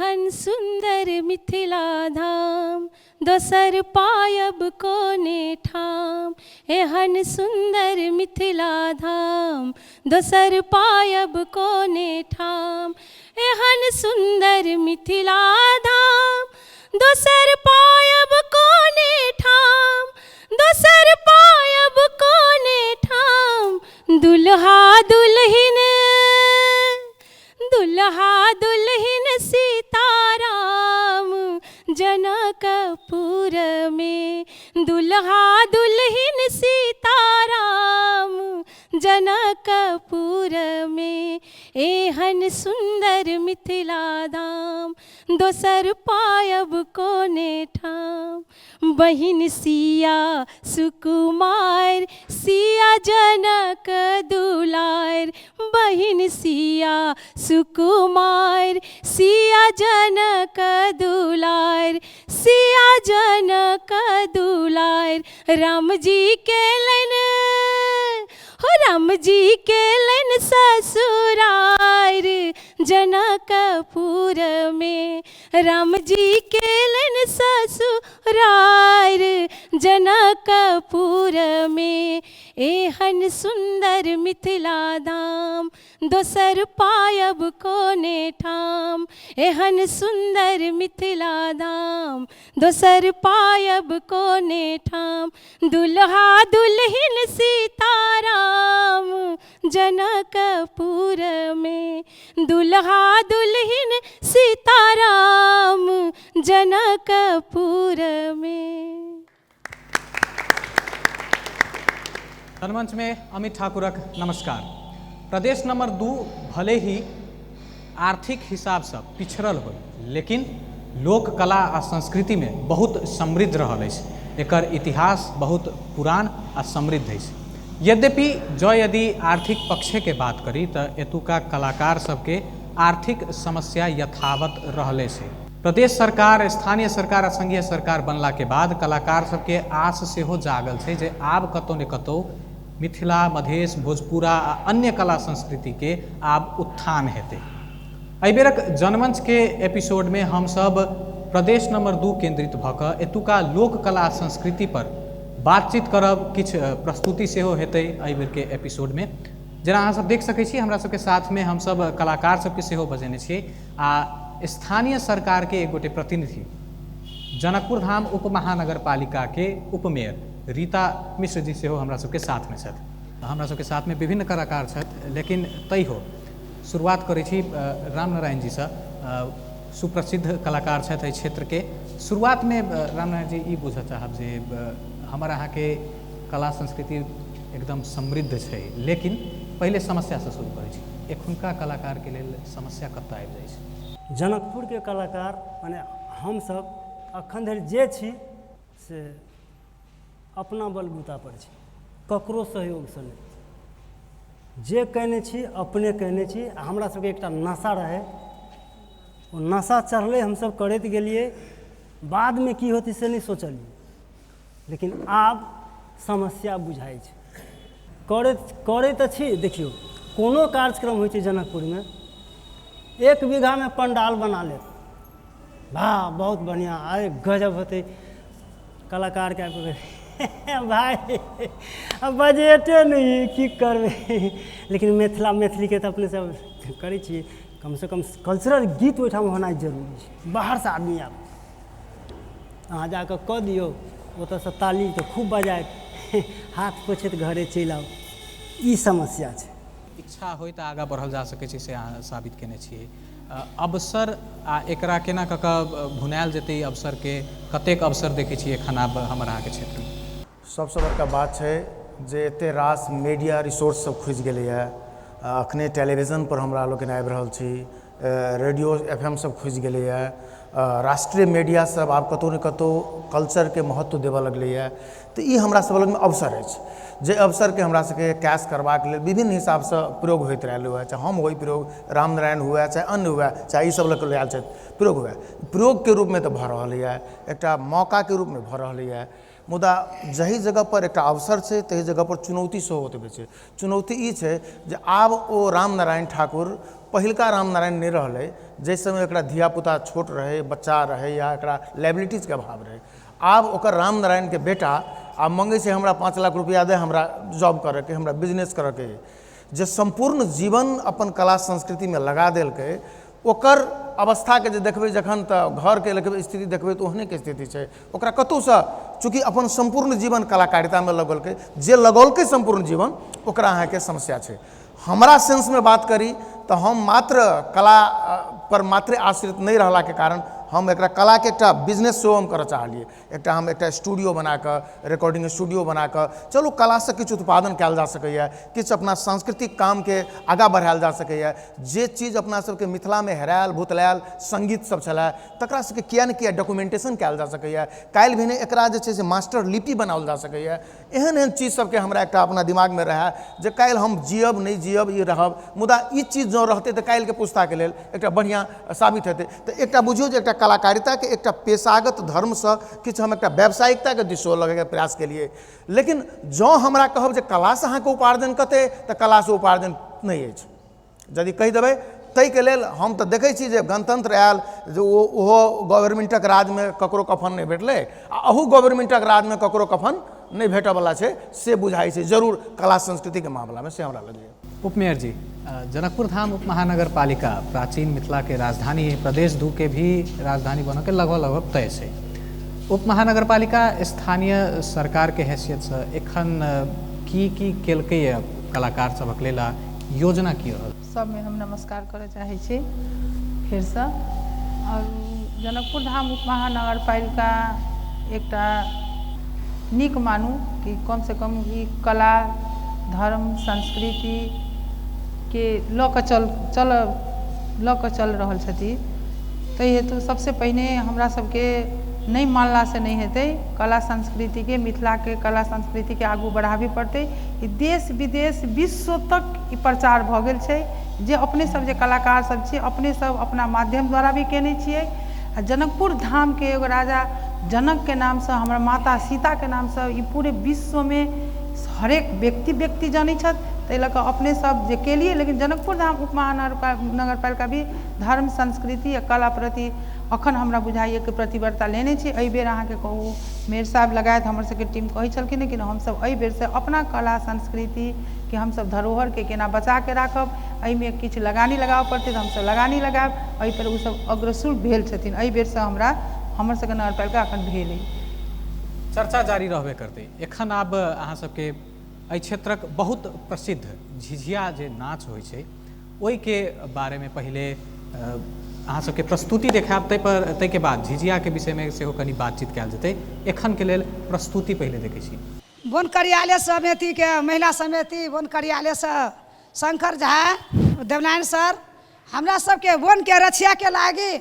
एहन सुंदर मिथिला धाम दोसर पायब कोने ठाम। एहन सुंदर मिथिला धाम दोसर पायब कोने ठाम। एहन सुंदर मिथिला धाम दोसर पायब कोने ठाम। दोसर पायब कोने ठाम। दुल्हा दुल्हिन दुल्हा दुल्हिन सीताराम जनकपुर में। दुल्हा दुल्हिन सीताराम जनकपुर में। एहन सुंदर मिथिला धाम दोसर पायब कोने ठाम। बहिन सिया सुकुमार सिया जनक दुलार। बहिन सिया सुकुमार सिया जनक दुलार। सिया जनक दुलार। राम जी के लन हो राम जी के लन ससुरार जनकपुर में। राम जी के लन ससुरार जनकपुर में। एहन सुंदर मिथिला धाम दोसर पायब कोने ठाम। एहन सुंदर मिथिला धाम दोसर पायब कोने ठाम। दुल्हा दुल्हिन सीताराम जनकपुर में। दुल्हा दुल्हिन सीताराम जनकपुर में। जनमंच में अमित ठाकुरक नमस्कार। प्रदेश नंबर 2 भले ही आर्थिक हिसाब से पिछड़ल हो, लेकिन लोक कला आ संस्कृति में बहुत समृद्ध रहल अछि। एकर इतिहास बहुत पुरान आ समृद्ध अछि। यद्यपि जँ यदि आर्थिक पक्षे के बात करी तो एतुका कलाकार सबके आर्थिक समस्या यथावत रहले छै। प्रदेश सरकार, स्थानीय सरकार आ संघीय सरकार बनला के बाद कलाकार सबके आस सेहो जागल छै जे आब कतौ ने कतौ मिथिला, मधेश, भोजपुरा आ अन्य कला संस्कृति के आब उत्थान हेतै। एहि बेरक जनमंच के एपिसोड में हम सब प्रदेश नंबर 2 केंद्रित भऽ कऽ एतुका लोक कला संस्कृति पर बातचीत करब। किछ प्रस्तुति सेहो हेतै एहि बेर के एपिसोड में। जेना अहाँ सब देख सकै छी हमरा सबके साथ में हम सब कलाकार सबके सेहो बजेने छियै आ स्थानीय सरकार के एक गोटे प्रतिनिधि, जनकपुर धाम उप महानगर पालिका के उपमेयर रीता मिश्र जी सेहो हमरा सबके साथ में छथि। हमरा सबके साथ में विभिन्न कलाकार छथि, लेकिन तैयो शुरुआत करै छी रामनारायण जी से। सुप्रसिद्ध कलाकार छथि एहि क्षेत्र के। शुरुआत में रामनारायण जी ई बुझऽ चाहब जे हमर अहाँ के कला संस्कृति एकदम समृद्ध छै, लेकिन पहले समस्या से शुरू करै छी। एखुनका कलाकार के लेल समस्या कतऽ आबि जाइ छै? जनकपुर के कलाकार माने हम सब अखन धरि जे छी से अपना बलबूता पर छी, ककरो सहयोग से नहीं। जे कहने छी अपने कहने छी। हमरा सबके एकटा नशा रहे, वो नशा चढ़ले हम सब करैत गेलिए। बाद में की होती से नहीं सोचलिए, लेकिन आब समस्या बुझाई छै। करैत छी। देखियो कोनो कार्यक्रम होइ छै जनकपुर में, 1 बीघा में पंडाल बना ले, वाह बहुत बढ़िया, अरे गजब होते। कलाकार के भाई अब बजटे नहीं की करबे, लेकिन मैथिली के तो अपने सब करै छियै। कम से कम कल्चरल गीत ओहिठाम होना जरूरी छै। बाहर से आदमी आब अहाँ जाकर कह दियौ, ओतऽ से ताली तो खूब बजायत, हाथ पोछैत घरे चलि आउ। ई समस्या छै। इच्छा होय तऽ आगाँ बढ़ल जा सकै छै से अहाँ साबित केने छियै। अवसर आ एकरा केना कऽ कऽ भुनायल जेतै अवसर के, कतेक अवसर देखै छियै एखन आब हमर अहाँके क्षेत्र में? सबसे बड़का बात छै जे एते रास मीडिया रिसोर्स सब खुजि गेलैए। अखने टेलीविजन पर हमरा लोकनि आबि रहल छी, रेडियो FM सब खुजि गेलैए। राष्ट्रीय मीडिया सब आब कतौ ने कतौ कल्चर के महत्व देबऽ लगलैए। तऽ ई हमरा सब लगमे अवसर अछि, जे अवसर के हमरा सबके कैश करबाक लेल विभिन्न हिसाब से प्रयोग होइत रहल हुए, चाहे हम होई प्रयोग, रामनारायण हुए, चाहे अन्य हुए, चाहे ई सब लऽ कऽ आयल छथि प्रयोग हुए। प्रयोग के रूप में तऽ भऽ रहल यऽ, एकटा मौका के रूप में भऽ रहल यऽ। मुदा जही जगह पर एक अवसर है तही जगह पर चुनौती सेहो ओतबे छै। चुनौती ई छै जे आब ओ रामनारायण ठाकुर पहिलका रामनारायण नहीं रहले, जै समय एकरा धियापुता छोट रहे, बच्चा रहे या एकरा लाइबिलिटीज के अभाव रहे। आब ओकर रामनारायण के बेटा आब मंगे से हमरा 5 लाख रुपया दे, हमरा जॉब करे के, हमरा बिजनेस करे के, जे संपूर्ण जीवन अपन कला संस्कृति में लगा देलकै, ओकर अवस्था के जे देखबै जखन तऽ घर के लेके स्थिति देखबै तऽ ओहने के स्थिति छै। ओकरा कतौ से चूँकि अपन संपूर्ण जीवन कलाकारिता में लगौलकै, जे लगौलकै संपूर्ण जीवन ओकरा अहाँ के समस्या छै। हमरा सेंस में बात करी तो हम मात्र कला पर मात्र आश्रित नहीं रहला के कारण हम एकरा कला के एकटा बिजनेस सेहो हम करऽ चाहलिए। एकटा हम एकटा स्टूडियो बना कऽ, रिकॉर्डिंग स्टूडियो बना कऽ, चलू कला से किछु उत्पादन कयल जा सकैए, किछु अपना सांस्कृतिक काम के आगाँ बढ़ायल जा सकैए। जे चीज अपना सबके मिथिला में हेरायल भुतलायल संगीत सब छलै तकरा सबके किया ने किया डॉक्यूमेंटेशन कयल जा सकैए। काल्हि भिने एकरा जे छै से मास्टर लिपि बनाओल जा सकैए। एहन एहन चीज सबके हमरा एकटा अपना दिमाग में रहै जे काल्हि हम जियब नहीं जियब ई रहब, मुदा ई चीज जो रहतै तऽ काल्हि के पुस्ता के लेल एकटा बढ़िया साबित हेतै। तऽ एकटा बुझियौ जे एकटा कलाकारिता के एकटा पेशागत धर्म से किछु हम एकटा व्यावसायिकता के दिशो लगे के प्रयास केलिए। लेकिन जो हमरा कहब जे कला से अहाँके उपार्जन कते तऽ कला से उपार्जन नहीं अछि। यदि कहि देबै ताहि के लेल हम तऽ देखै छी जे गणतंत्र आयल जे ओहो गवर्नमेंटक राज में ककरो कफन नहीं भेटलै, आ अहू गवर्नमेंटक राज में ककरो कफन नहीं भेटऽ वाला छै से बुझाइ छै जरूर कला संस्कृति के मामला में से हमरा लगैए। उपमेयर जी, जनकपुर धाम उप महानगर पालिका प्राचीन मिथिला के राजधानी है, प्रदेश 2 के भी राजधानी बनो के लगभग तय है। उप महानगर पालिका स्थानीय सरकार के हैसियत से एखन की केलकै कलाकार सबक लेल योजना की रहल? सब में हम नमस्कार करे चाहे छी फिर से। और जनकपुर धाम उप महानगर पालिका एकटा नीक मानू कि कम से कम ई कला धर्म संस्कृति के लऽ कऽ चल रहल छथि। ताहि हेतु सबसे पहिने हमरा सबके नहीं मानला से नहीं हेतै। कला संस्कृति के मिथिला के कला संस्कृति के आगू बढ़ाबे पड़तै। ई देश विदेश विश्व तक ई प्रचार भऽ गेल छै जे अपने सब जे कलाकार सब छियै अपने सब अपना माध्यम द्वारा भी केने छियै। आ जनकपुर धाम के एगो राजा जनक के नाम से, हमरा माता सीता के नाम से ई पूरे विश्व में हरेक व्यक्ति जानै छथि। ताहि लऽ कऽ अपने सब जे केलिए, लेकिन जनकपुर धाम उप महानगर पालिका भी धर्म संस्कृति आ कला प्रति अखन हमरा बुझाइए कि प्रतिबद्धता लेने छी। एहि बेर अहाँके कहू मेयर साहब लगायत हमर सबके टीम कहै छलखिन कि हमसब एहि बेर से अपना कला संस्कृति के हमसब धरोहर के केना बचा के राखब, एहिमे किछु लगानी लगाबऽ पड़तै तऽ हमसब लगानी लगायब। एहि पर ओ सब अग्रसर भेल छथिन। एहि बेर से हमर सबके नगर पालिका अखन भेल अइ। चर्चा जारी रहबे करते। एखन आब अहाँ सबके एहि क्षेत्रक बहुत प्रसिद्ध झिझिया जे नाच होइ छै ओहि के बारे में पहले अहाँ सबके प्रस्तुति देखायब, ताहि के बाद झिझिया के विषय में सेहो कनी बातचीत कयल जेतै। एखन के लेल प्रस्तुति पहले देखै छी। वन कार्यालय समिति के महिला समिति वन कार्यालय से शंकर झा देवनारायण सर हमरा सबके वन के रक्षा के लागी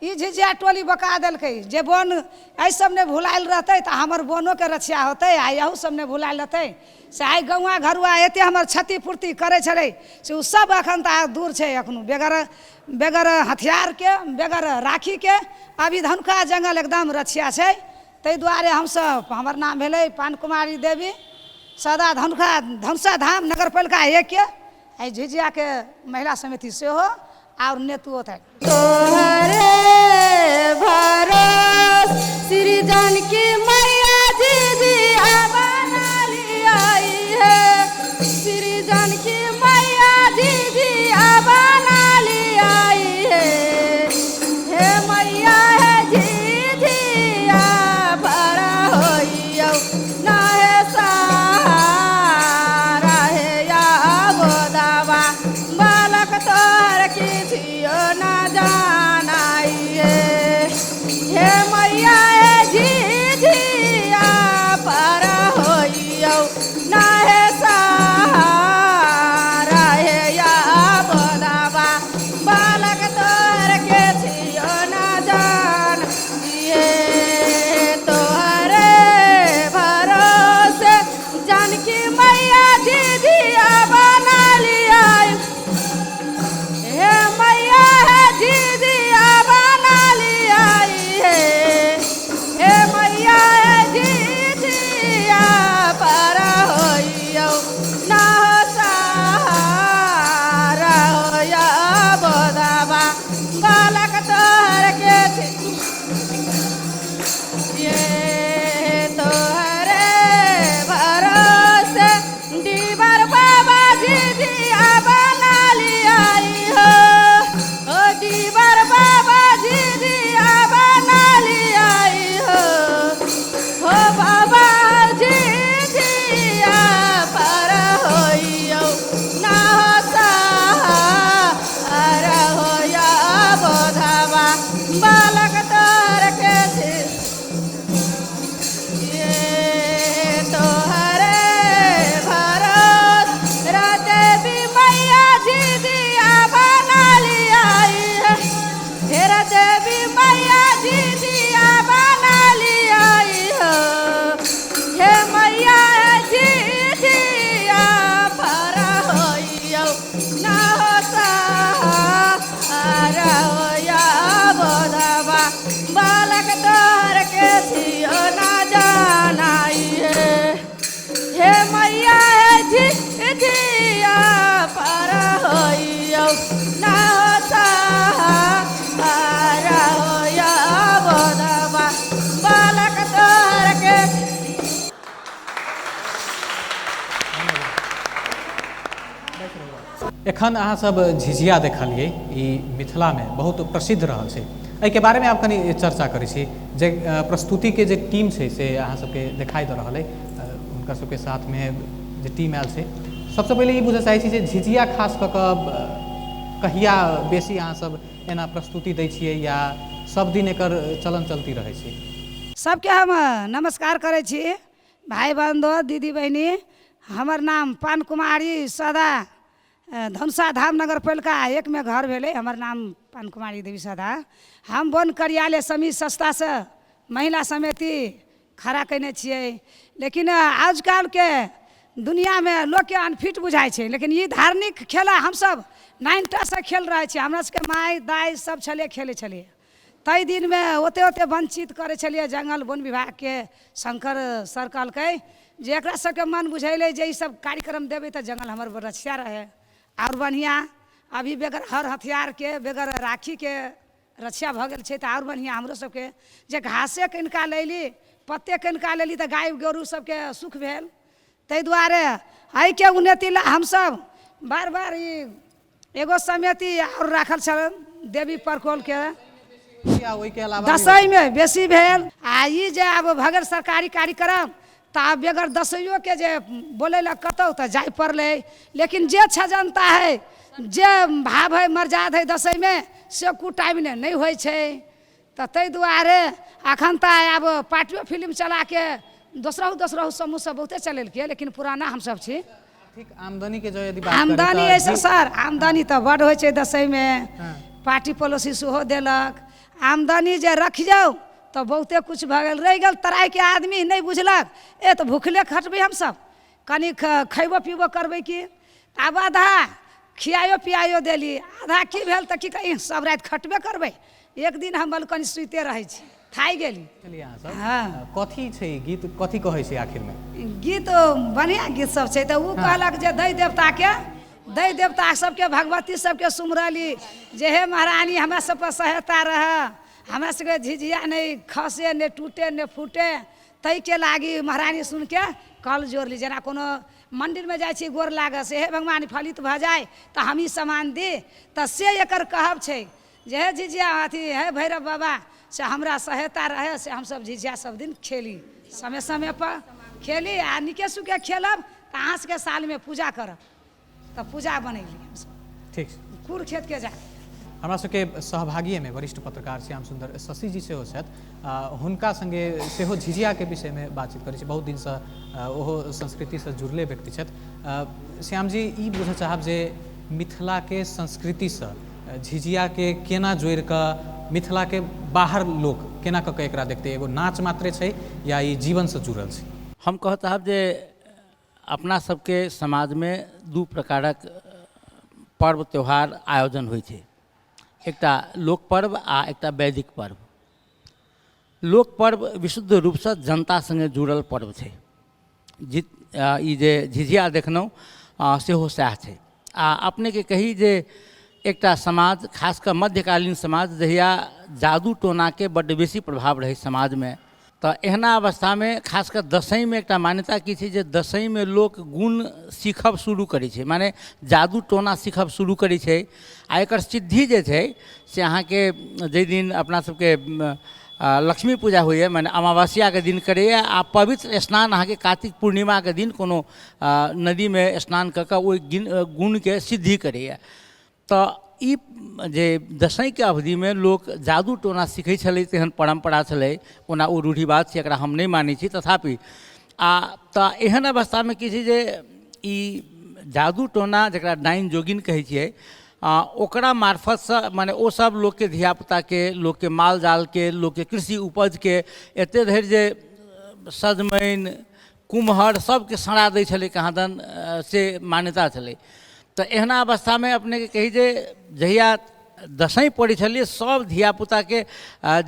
ई झिझिया टोली बका देलकै जे वन एहि सब ने भुलायल रहतै तऽ हमर वनो के रक्षा होतै आ यहू सब ने भुलायल रहतै से आइ गौवा घरुआ एते हमर क्षतिपूर्ति करे छलै से उ सब अखन तऽ दूर छै। अखनो बेगर हथियार के बेगर राखी के अभी धनुखा जंगल एकदम रक्षा छै। ताहि दुआरे हमसब हमर नाम भेलै पान कुमारी देवी सदा धनुषा धाम नगर पालिका 1 के आई झिझिया के महिला समिति सेहो और नेतुओ थे। तोहरे भरोस श्री जानकी मैया झिझिया बना आई है। श्री जानकी मैया झिझिया बना आई है। हे मैया है झिझिया बड़ा होइयो ना है सहारा है या गोदावा बालक तोहर किछियो ना जानाइए। हे मैया है झिझिया एखन अहाँ सब झिझिया देखलिए ई मिथिला में बहुत प्रसिद्ध रहल छै, एहि के बारे में आप कनी चर्चा करै छी जे प्रस्तुति के जे टीम छै से अहाँ सबके दिखाई दे रहल है, उनका सबके साथ में जे टीम आयल छै। सबसे पहले ई बुझे चाहै छी जे झिझिया खास कऽ कहिया बेसी अहाँ सब एना प्रस्तुति दै छियै या सब दिन एकर चलन चलती रहै छै? सबके हम नमस्कार करै छी, भाई बंधु दीदी बहनी। हमर नाम पान कुमारी सदा धनुषा धाम नगर पालिका 1 में घर भेले। हमर नाम पान कुमारी देवी सदा। हम वन कार्यालय समिति संस्था से महिला समिति खड़ा कने छियै। लेकिन आजकल के दुनिया में लोग के अनफिट बुझाई छै, लेकिन ये धार्मिक खेला हम सब 9टा से खेल रहे छी। हमरा सबके माय दाई सब छले खेले छलिए। तई दिन में ओते ओते वंचित करे छलिए। जंगल वन विभाग के शंकर सर्कल के जे एकरा सबके मन बुझैले जे ई सब कार्यक्रम देवे तो जंगल हमर रक्षा रहे और बढ़िया। अभी बेगर हर हथियार के बेगर राखी के रक्षा भ गेल छै तो और बढ़िया। हमरो सबके जे घासे किनका लैली पत्ते किनका लेली तो गाय गोरू सबके सुख भेल। तै दुआरे एहि के उन्नति ला हम सब बार बार एगो समिति और राखल छल देवी प्रकोल के दसई में बेसी भेल। आ ई जे अब भगल सरकारी कार्यक्रम तो अब बेगर दसइयो के जे बोले ला कतौ तो जाय पड़ले। लेकिन जे जनता है जे भाव है मर्याद है दसई में से कु टाइम ने नहीं होइ छै। तो तै दुआरे अखन तो अब पार्टियों फिल्म चला के दोसरा समूह सब बहुते चलेल के, लेकिन पुराना हम सब छी। ठीक आमदनी के जो यदि बात आमदनी ऐसे सर आमदनी तो बड़ होइ छै दसई में। पार्टी पॉलिसी सेहो देलक। आमदनी जे रखियौ तो बहुते कुछ भ गेल। रह गेल तराई के आदमी नहीं बुझलक ए तो भूखले खटबै हम सब कनी खैबो पीबो करबै की। आब आधा खियायो पियायो देली आधा की भेल तो की कही सब रात खटबे करबै। एक दिन हम कनी सुते रहै छी थाई गेली। चलिए अहाँ सब हाँ कथी छै गीत कथी कहै छै आखिर में? गीत बढ़िया गीत सब छै। तो उ कहलक जे दै देवता के दै देवता सबके भगवती सबके सुमरली जे हे महारानी हमरा सब पर सहायता रह, हमरा सबके झिझिया नहीं खसे नहीं टूटे नहीं फूटे। तई के लागी महारानी सुन के कल जोड़ली। जना कोनो मंदिर में जाइ छी गोर लाग से हे भगवान फलित भ जाए तो हम ही सामान दी तो से एकर कहब छै जे हे झिझिया अथी हे भैरव बाबा से हमरा सहायता रहे से हम सब झिझिया सब दिन खेली समय समय पर खेली। आ निके सुके खेलब तो अहाँ सबके साल में पूजा करब तो पूजा बनैली हम सब। ठीक कुर खेत के जा हमरा सबके सहभागी में वरिष्ठ पत्रकार श्याम सुंदर शशि जी सेहो छथि। हुनका संगे सेहो झिझिया के विषय में बातचीत करै छी। बहुत दिन से ओहो संस्कृति से जुड़ले व्यक्ति छथि। श्याम जी ई बुझे चाहब जे मिथिला के संस्कृति से झिझिया के केना जोड़ कऽ मिथिला के बाहर लोग केना कऽ एकरा देखते? एगो नाच मात्रे छै या ई जीवन से जुड़ल छै? हम कहत चाहब जे अपना सबके समाज में 2 प्रकारक पर्व त्यौहार आयोजन होइ छै। एकटा लोक पर्व आ एकटा वैदिक पर्व। लोक पर्व विशुद्ध रूप से जनता संगे जुड़ल पर्व छै। ई जे झिझिया देखलहुँ सेहो सएह छै। आ अपने के कही जे एकटा समाज खासकर मध्यकालीन समाज जहिया जादू टोना के बड्ड बेसी प्रभाव रहे समाज में तो एहना अवस्था में खासकर दसई में एकटा मान्यता की छै जे दसई में लोक गुण सीखब शुरू करै छै, माने जादू टोना सीखब शुरू करै छै। आ एकर सिद्धि जे छै से अहाँके जाहि दिन अपना सबके लक्ष्मी पूजा होइए माने अमावस्या के दिन करैए आ पवित्र स्नान अहाँके कार्तिक पूर्णिमा के दिन कोनो नदी में स्नान कऽ कऽ ओहि गुण के सिद्धि करैए। तो ई जे दसई के अवधि में लोक जादू टोना सीखै छलै तेहन परम्परा छलै। ओना ओ रूढ़िवाद छै एकरा हम नहीं मानै छी, तथापि तऽ एहन अवस्था में की छै जे ई जादू टोना जकरा डाइन जोगिन कहै छियै ओकरा मार्फत से माने ओ सब लोग के धियापुता के लोग के माल जाल के लोग के कृषि उपज के एते धरि जे सजमनि कुम्हर सबके सड़ा दै छलै कहाँदन से मान्यता छलै। तो एहना अवस्था में अपने के कही जे जहिया दसई पड़ै छलिए सब धियापुता के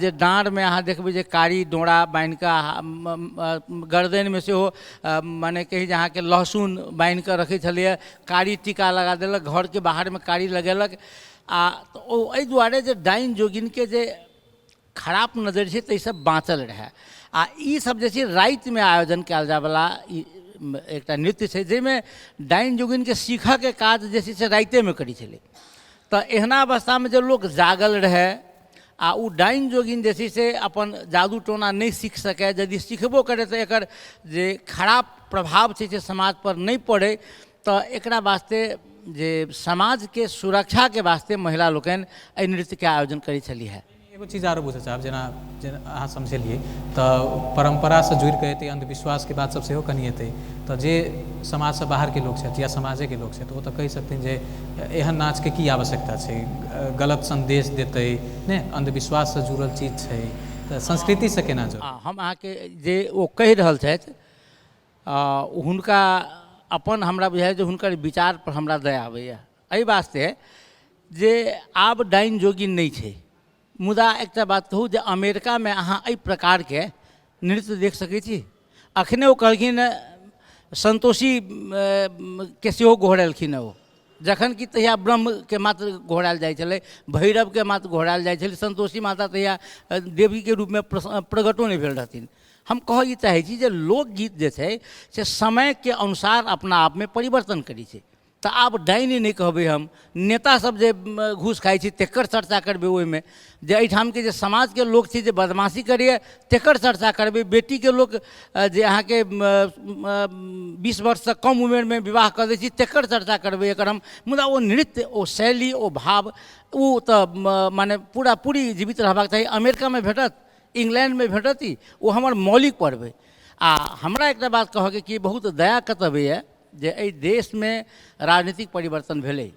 जे डाँड़ में अहाँ देखबै जे कारी डोरा बान्हि कऽ गर्दन में सेहो माने कही जे अहाँके लहसुन बान्हि कऽ रखै छलिए, कारी टीका लगा देलक, घर के बाहर में कारी लगेलक। आ ओ एहि दुआरे जे डाइन जोगिन के जे खराब नजर छै ताहि से बाँचल रहे। आ ई सब जे छै राति में आयोजन कयल जायवला एकटा नृत्य छै जाहिमे डाइन जोगिनके सीखऽके काज जे छै से राइतेमे करै छलै। तऽ एहना अवस्थामे जे लोक जागल रहै आ ओ डाइन जोगिन जे छै से अपन जादू टोना नहीं सीख सकै, यदि सीखबो करे तो एकर जे खराब प्रभाव छै से समाज पर नहीं पड़े, तो एकरा वास्ते जे समाज के सुरक्षा के वास्ते महिला लोकनि एहि नृत्य के आयोजन करै छलीह है। एगो चीज आरो बुझे चाहब, जेना अहाँ समझलिए तो परंपरा से जुड़ के एतै, अंधविश्वास के बात सब सेहो कनी एतै, तो जे समाज से बाहर के लोग छथि या समाजे के लोग छथि ओ तो कहि सकथिन जे एहन नाच के की आवश्यकता छै, गलत संदेश देतै ने, अंधविश्वास से जुड़ल चीज छै, तो संस्कृति से केना जोड़। हम अहाँके जे ओ कहि रहल छथि हुनका अपन हमरा बुझाइ जे हुनकर विचार पर हमरा दया आबैए, एहि वास्ते जे आब डाइन जोगिन नहीं छै। मुदा एकटा बात कहूँ जे अमेरिका में अहाँ एहि प्रकार के नृत्य देख सकै छी। अखने ओ कहलखिन संतोषी के सेहो गोहरेलखिन ओ, जखन कि तहिया ब्रह्म के मात्र गोहरायल जाइ छलै, भैरव के मात्र गोहरायल जाइ छलै, संतोषी माता तहिया देवी के रूप में प्रगटो नहीं भेल रहथिन। हम कह ई चाहै छी जे लोकगीत जे छै से समय के अनुसार अपना आप में परिवर्तन करै छै। तो आब डाइन नहीं कहबै, हम नेता सब जे घूस खाइ छी तेकर चर्चा करबै, ओहिमे जे एहिठाम के जे समाज के लोग छै जे बदमाशी करैए तेकर चर्चा करबै, बेटी के लोग जे अहाँके 20 वर्ष से कम उम्र में विवाह कर दै छी तेकर चर्चा करबै एकर हम। मुदा ओ नृत्य, ओ शैली, ओ भाव ओ तो माने पूरा पूरी जीवित रहबाक चाही। अमेरिका में भेटत, इंग्लैंड में भेटत, ओ हमर मौलिक पर्व है। आ हमरा एकटा बात कहके कि बहुत दया कतबैए जे एहि देश में राजनीतिक परिवर्तन भेलै,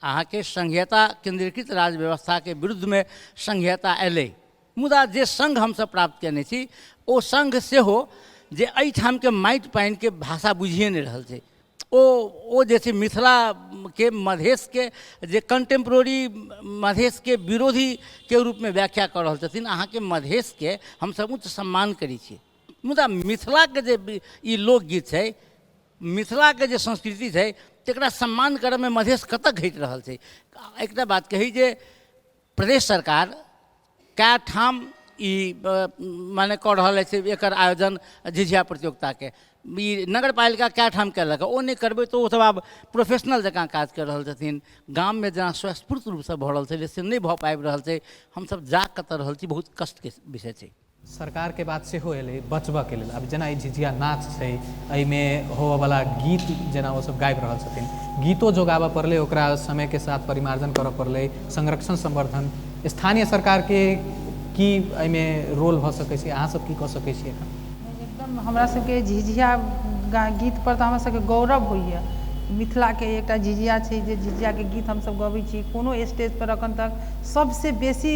अहाँके संघीयता केंद्रीकृत राज व्यवस्था के विरुद्ध में संघीयता एलै, मुदा जे संघ हमसब प्राप्त केने छी ओ संघ सेहो जे एहिठाम के माटि पानि के भाषा बुझिए नहीं रहल छै। ओ जे छै मिथिला के मधेश के जे कंटेम्प्रोरी मधेश के विरोधी के रूप में व्याख्या कर रहल छथिन। अहाँके मधेश के हमसब उच्च सम्मान करै छी, मुदा मिथिला के जे ई लोकगीत छै, मिथिला के जे संस्कृति है तकरा सम्मान करे में मधेश कतक घट रहा है। एकटा बात कही जे प्रदेश सरकार क्या ठाम माने कर रहा है एकर आयोजन झिझिया प्रतियोगिता के, नगर पालिका क्या ठाम कलक, ओ नहीं करबे तो सब आब प्रोफेशनल जकाँ काज कर रहा छथिन। गाम में जना स्वस्फूर्त रूप से भ रहा है से नहीं भ पाबि रहा है, हम सब जा कत रहा छी, बहुत कष्ट के विषय है। सरकार के बात सेहो एलै बचबा के लेल। अब जेना ई झिझिया नाच छै, एहिमे होवयवला गीत जेना ओ सब गाबि रहल छथिन, गीतो जो गाबऽ पड़लै ओकरा समय के साथ परिमार्जन करऽ पड़लै, संरक्षण संवर्धन स्थानीय सरकार के की एहिमे रोल भऽ सकै छै, अहाँ सब की कऽ सकै छी एखन? एकदम हमरा सबके झिझिया गीत पर तऽ हमरा सबके गौरव होइए। मिथिला के एकटा झिझिया छै जे झिझिया के गीत हम सब गबै छी, कोनो स्टेज पर अखन तक सबसे बेसी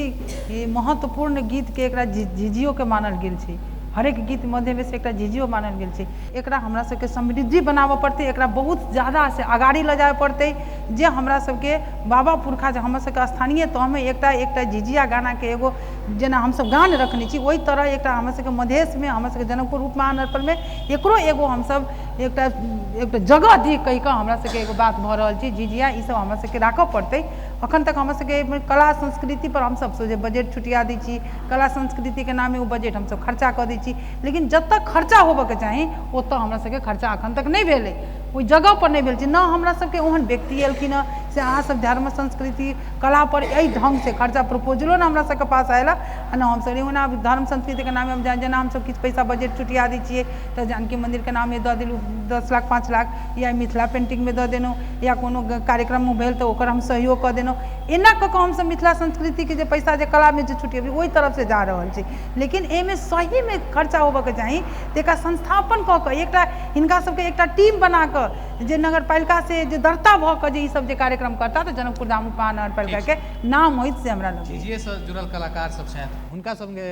महत्वपूर्ण गीत के एकरा झिझियो के मानल गेल छै। हरेक गीत मध्य में से एक झिझियो मानल गेल छै। एकरा हमरा सबके समृद्धि बनाबऽ पड़तै, एकरा बहुत ज़्यादा से अगाड़ी लऽ जाए पड़तै, जे हमरा सबके बाबा पुरखा जे हमर सबके स्थानीय तौरमे एकटा झिझिया गाना के एगो जेना हमसब गान रखने छी, ओहि तरह एकटा हमर सबके मधेश में, हमर सबके जनकपुर उपमहानगर में एकरो एगो हमसब एकटा जगह दी कहि कऽ हमरा सबके एगो बात भऽ रहल छै। झिझिया ई सब हमरा सबके राखऽ पड़तै। अखन तक हमर सबके कला संस्कृति पर हमसब सोझे बजट छुटिया दै छी, कला संस्कृति के नामे ओ बजट हमसब खर्चा कऽ दै छी, लेकिन जब तक खर्चा होबऽ के चाही ओतऽ हमरा सबके खर्चा अखन तक नहीं भेलै, ओहि जगह पर नहीं भेल छै। न हमरा सबके ओहन व्यक्ति एलखिन हँ से अहाँ सब धर्म संस्कृति कला पर एहि ढंग से खर्चा प्रपोजलो ने हमरा सबके पास आयल आ ने हमसब ओना धर्म संस्कृति के नामे हम जेना हमसब किछु पैसा बजट छुटिया दै छियै तऽ जानकी मंदिर के नामे दऽ देलहुँ 10 लाख 5 लाख, या मिथिला पेंटिंग में दऽ देलहुँ, या कोनो कार्यक्रम भेल तऽ ओकर हम सहयोग कऽ देलहुँ। एना कऽ कऽ हमसब मिथिला संस्कृति के जे पैसा जे कला में जे छुटियेबै ओहि तरफ से जा रहल छै, लेकिन एहिमे सही में खर्चा होबऽ के चाही। तेकरा संस्थापन कऽ कऽ एकटा हिनका सबके एकटा टीम बना कऽ जे नगर पालिका से जे दरता भऽ कऽ जे ई सब जे कार्यक्रम करता तऽ जनकपुर धाम उपमहानगर पालिका के नाम होइत से हमरा लगैए। झिझिये से जुड़ल कलाकार सब छथि, हुनका सबके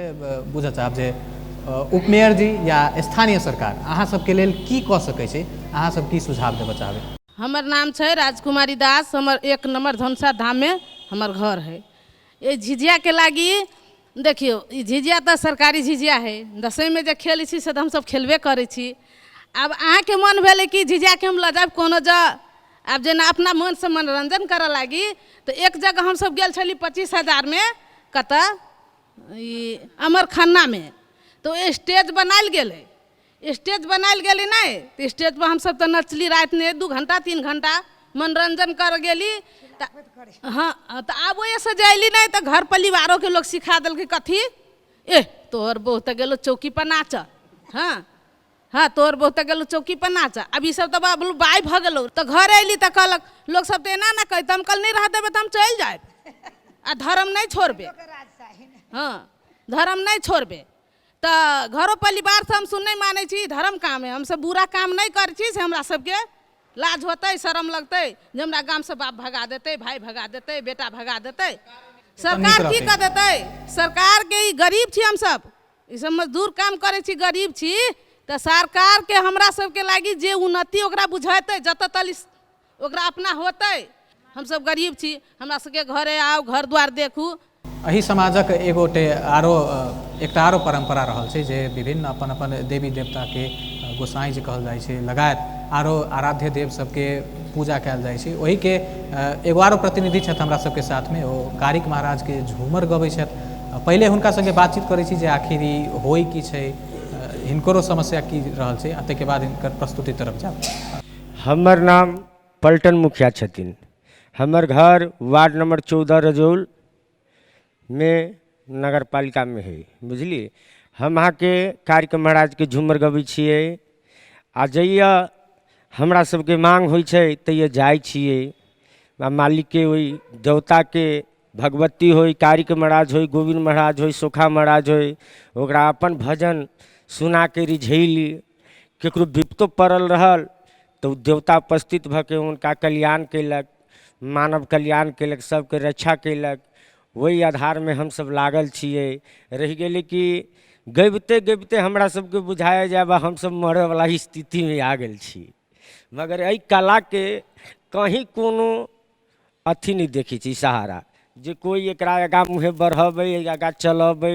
बुझऽ चाहब जे उपमेयर जी या स्थानीय सरकार अहाँ सबके लेल की कऽ सकै छै, अहाँ सब की सुझाव देबऽ चाहबै? हमर नाम छै राजकुमारी दास, हमर 1 नंबर धनसा धाम में हमर घर है। ये झिझिया के लागी देखियो, ई झिझिया तो सरकारी झिझिया है, दसवीं में जे खेलै छी से तऽ हमसब खेलबे करै छी। आब अहाँके मन भेलै कि झिझिया के हम लऽ जायब कोनो आब जेना अपना मन से मनोरंजन करऽ लागी तो एक जगह हमसब गेल छली 25,000 में, कतऽ ई अमर खन्ना में, तो स्टेज बनायल गेलै, स्टेज बनायल गेली नहीं तो स्टेज पर हम सब तो नचली रात में 2 घंटा 3 घंटा मनोरंजन कर गेली। हाँ तो आब वो सजैली नहीं तो घर परिवारों के लोग सिखा दिल कि कथी तोहर बहू तो गेलो चौकी पर नाच। हाँ हाँ तोहर बहू तो गेलो चौकी पर नाच। अब ये सब तो बाबू बाई भ गेलो तो घर अली तो कहलक लोग सब तो एना ना कहते हम कल नहीं रह देवे तो हम चल जाए आ धर्म नहीं छोड़बे। हाँ धर्म नहीं छोड़बे तो घरों परिवार से हम सुन नहीं माने छी धर्म काम है। हम सब बुरा काम नहीं कर छी से हमरा सबके लाज होते शर्म लगते जे हमरा गांव से बाप भगा देते भाई भगा देते बेटा भगा देते। सरकार की कर देते सरकार के ई गरीब छी हम सब ई सब मजदूर काम करे छी गरीब छी तो सरकार के हमरा सबके लागी जे उन्नति ओकरा बुझाते जत तली ओकरा अपना होते। हम सब गरीब छी हमरा सबके घरे आओ घर द्वार देखू। एही समाजक एगोटे एक परंपरा रहल छै जे विभिन्न अपन अपन देवी देवता के गोसाई जे कहल जाइ छै लगायत आरो आराध्य देव सबके पूजा कयल जाइ छै। ओही के एगो आरो प्रतिनिधि छथि हमरा सबके साथ में ओ कारिक महाराज के झूमर गबै छथि। पहले हुनका संगे बातचीत करै छी जे आखिर ई होई की छै हिनकरो समस्या की रहल छै आ ताहिके बाद हिनकर प्रस्तुति तरफ जाब। हमर नाम पलटन मुखिया छथिन। हमर घर वार्ड नंबर 14 रजौल में नगर पालिका में है बुझलिए। हम अहाँ के कारिक महाराज के झूमर गबै छियै आ जइया हमरा सबके मांग होइ छै तइया जाइ छियै मालिक के ओइ देवता के भगवती होई कारिक महाराज होई गोविंद महाराज होई सोखा महाराज होई ओकरा अपन भजन सुना के रिझैली। केकरो विपतो पड़ल रहल तो देवता उपस्थित भ के उनका कल्याण कैलक मानव कल्याण कैलक सबके रक्षा कैलक। वही आधार में हम सब लागल छियै। रह गेलै कि गबिते गबिते हमरा सबके बुझाया जाए हम सब मरे वाला स्थिति में आ गेल छी मगर एहि कला के कहीं कोनो अथी नहीं देखी छी सहारा जे कोई एकरा आगा मुँहे बढ़बै आगा चलबै।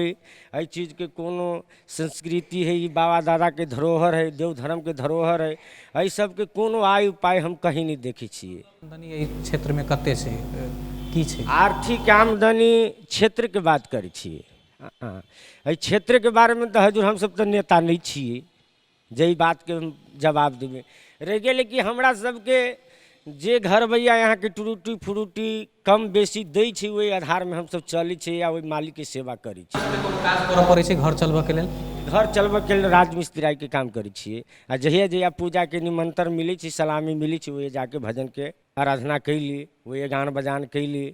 एहि चीज के कोनो संस्कृति है ई बाबा दादा के धरोहर है देव धर्म के धरोहर है एहि सब के कोनो आय उपाय हम कहीं नहीं देखी छियै। आमदनी एहि क्षेत्र में कते छै की छै? आर्थिक आमदनी क्षेत्र के बात करै छियै। एहि क्षेत्र के बारे में तो हजूर हम सब तो नेता नहीं छियै जे बात के जवाब देबै। रह गेलै कि हमरा सबके जे घर भैया यहाँ के टूटी फुरूटी कम बेसी दै छै ओहि आधार में हम सब चलै छै या ओहि मालिक के सेवा करै छी। काज करऽ पड़ै छै घर चलबऽ के लेल? घर चलबऽ के लेल राजमिस्त्री के काम करै छियै आ जहिया जहिया पूजा के निमंत्रण मिलै छै सलामी मिलै छै ओहि जाके भजन के आराधना कैली ओहि गान बजान कैली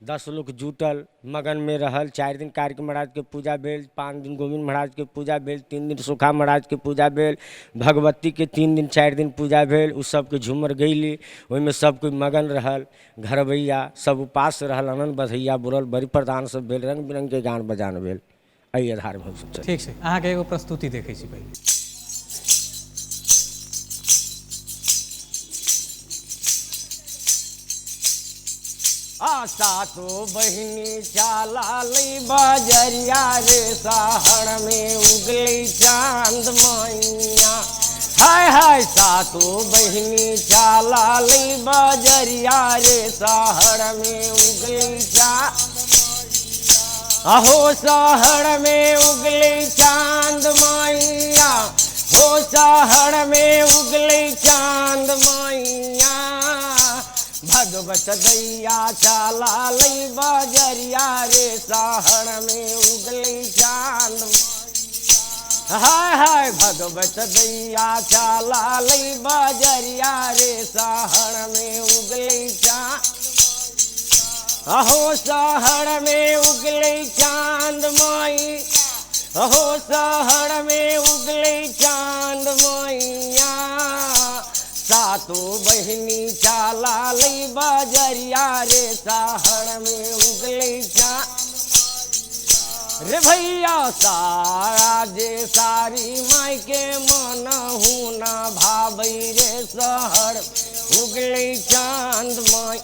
10 लोग जुटल मगन में रहल। 4 दिन कारिक महाराज के पूजा भेल 5 दिन गोविंद महाराज के पूजा भेल 3 दिन सुखा महाराज के पूजा भेल भगवती के 3 दिन 4 दिन पूजा भेल उ सब के झूमर गैली ओहिमे सब कोई मगन रहल। घरबैया सब उपास रहल आनंद बधैया बुरल बड़ी प्रधान सब भेल रंग बिरंग के गान बजान भेल। एहि आधार में सब ठीक छै अहाँ के एगो प्रस्तुति देखै छी पहिले। सातो बहिनी चाला लई बजरिया रे सहर में उगली चांद मैया। हाय हाय सातो बहिनी चाला लई बजरिया रे सहर में उगली चांद अहो सहर में उगली चांद मैया हो सहर में उगली चांद मैया। भगवत दैया चाला लई बजरिया रे सहर में उगली चांद। हाय हाय भगवत दैया चाला लई बजरिया रे सहर में उगली चांद अहो सहर में उगली चांद माई अहो सहर में उगली चांद मैया। सातो बहिनी चाला लई बजरिया रे सहर में उगली चांद। रे भैया सारा जे सारी माई के मन हुना भाबै रे सहर उगली चांद माई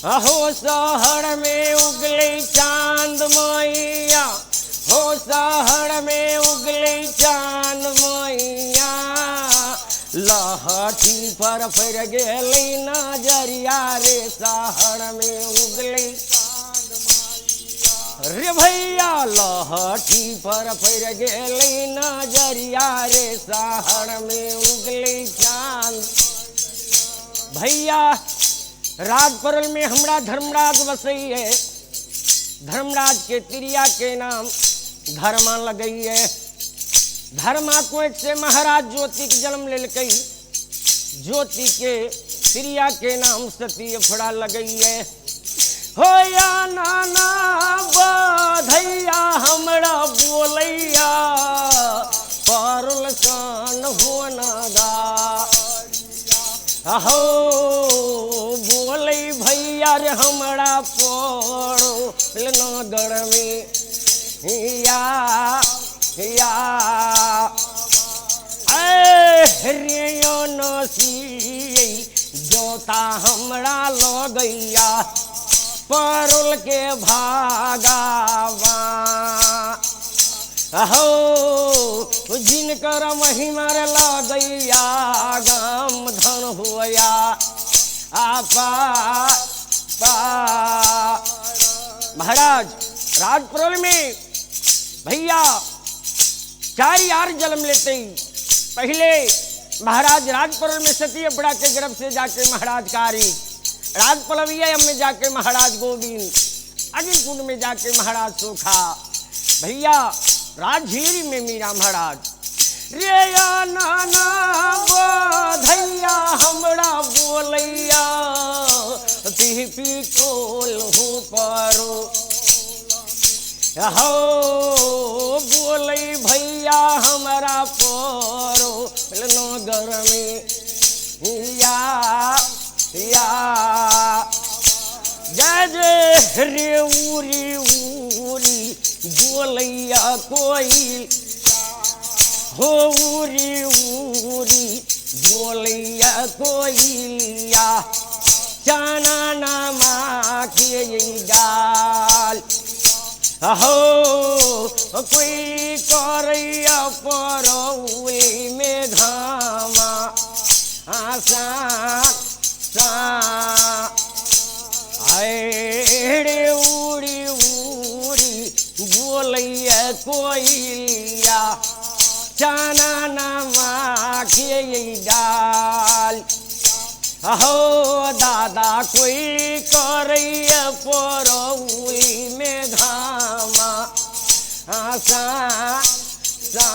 अहो सहर में उगली चांद मैया हो सहर में उगली चांद मैया। लहठी पर फर गेली नजरिया रे सहर में उगली रे भैया लहठी पर फैर गेली नजरिया रे शहर में उगली चांद। भैया राजपरल में हमरा धर्मराज बसई है, धर्मराज के तिरिया के नाम धर्मा लगई है। धर्मा को एक से महाराज ज्योति के जन्म ले लकई, ज्योति के तिरिया के नाम सती फड़ा लगई है। हो या नाना बधैया हमरा बोलैया पारुल कान हो नादा। हो बोले भैया रे हमरा पड़ो नगर में या रे नसी जोता हमरा लगैया परुल के भागावा। हो जिनकर महिमा रे लगैया गाम धन हुआ आपा पा। महाराज राजपरल में भैया 4 यार जन्म लेते ही पहले महाराज राजपरल में सती बड़ा के गर्भ से जाके महाराज कारी, राजपलविया में जाके महाराज गोविंद, अग्निकुंड में जाके महाराज सोखा, भैया राजझीरी में मीरा महाराज। रे या नाना बधैया हमरा बोलैया पी पी टोल हो पारो। हो बोले भैया हमारा परो नगर में या जय जय रे उरी उरी बोलैया कोई। हो उरी उरी बोलैया कोइलिया चाना नामा के गाल। हो कोई करैया परौली में घामा आसान रे उड़ी उड़ी बोलैया कोइलिया चाना नामा के डाल। हो दादा कोई करैया परौली में घामा आसा सा।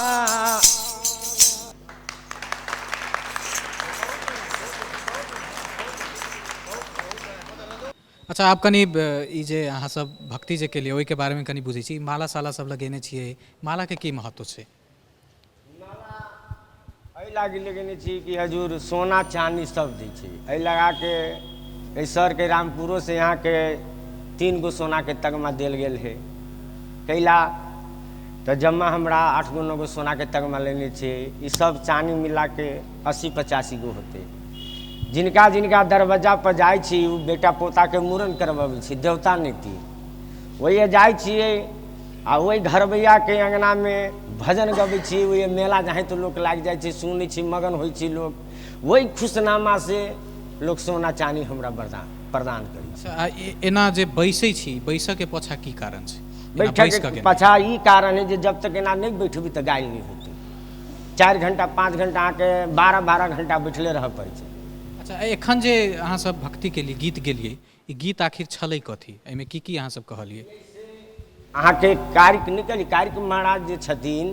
अच्छा आप कनी ई जे अहाँ सब भक्ति जे केलिए ओहि के बारे में कनी बुझै छी। माला साला सब लगेने छियै, माला के की महत्व छै? एहि लागी लगेने छी कि हजूर सोना चांदी सब दै छै। एहि लगा के सर के रामपुरो से यहाँ के 3 गो सोना के तगमा देल गेल है। कैला तो जम्मा हमरा 8 गो 9 गो सोना के तगमा लेने छे। ये सब चांदी मिला के 80-85 गो होते। जिनका जिनका दरवाजा पर जाए छी उ बेटा पोता के मूड़न करवाबै छी, देवता नीति वही जाए छिए आ वही घरबैया के अंगना में भजन गबै छी। वही मेला जहाँ तो लोग लाग जाए छी, सुनै छी, मगन होइ छी लोग। वही खुशनामा से लोग सोना चांदी हमरा प्रदान करी। एना जे बैसै छी, बैसऽ के पाछा की कारण छै? बैठक के पाछा ई कारण है जे जब तक एना नहीं बैठबी तो गाय नहीं होती। 4 घंटा 5 घंटा आके 12-12 घंटा बैठले रह पड़े छै। अच्छा एखन जे अहाँ सब भक्ति के लिए गीत गेलिए, ई गीत आखिर छलै कथी? एहिमे की अहाँ सब कहलिए? अहाँ के कार्य निकल कार्य महाराज जे छथिन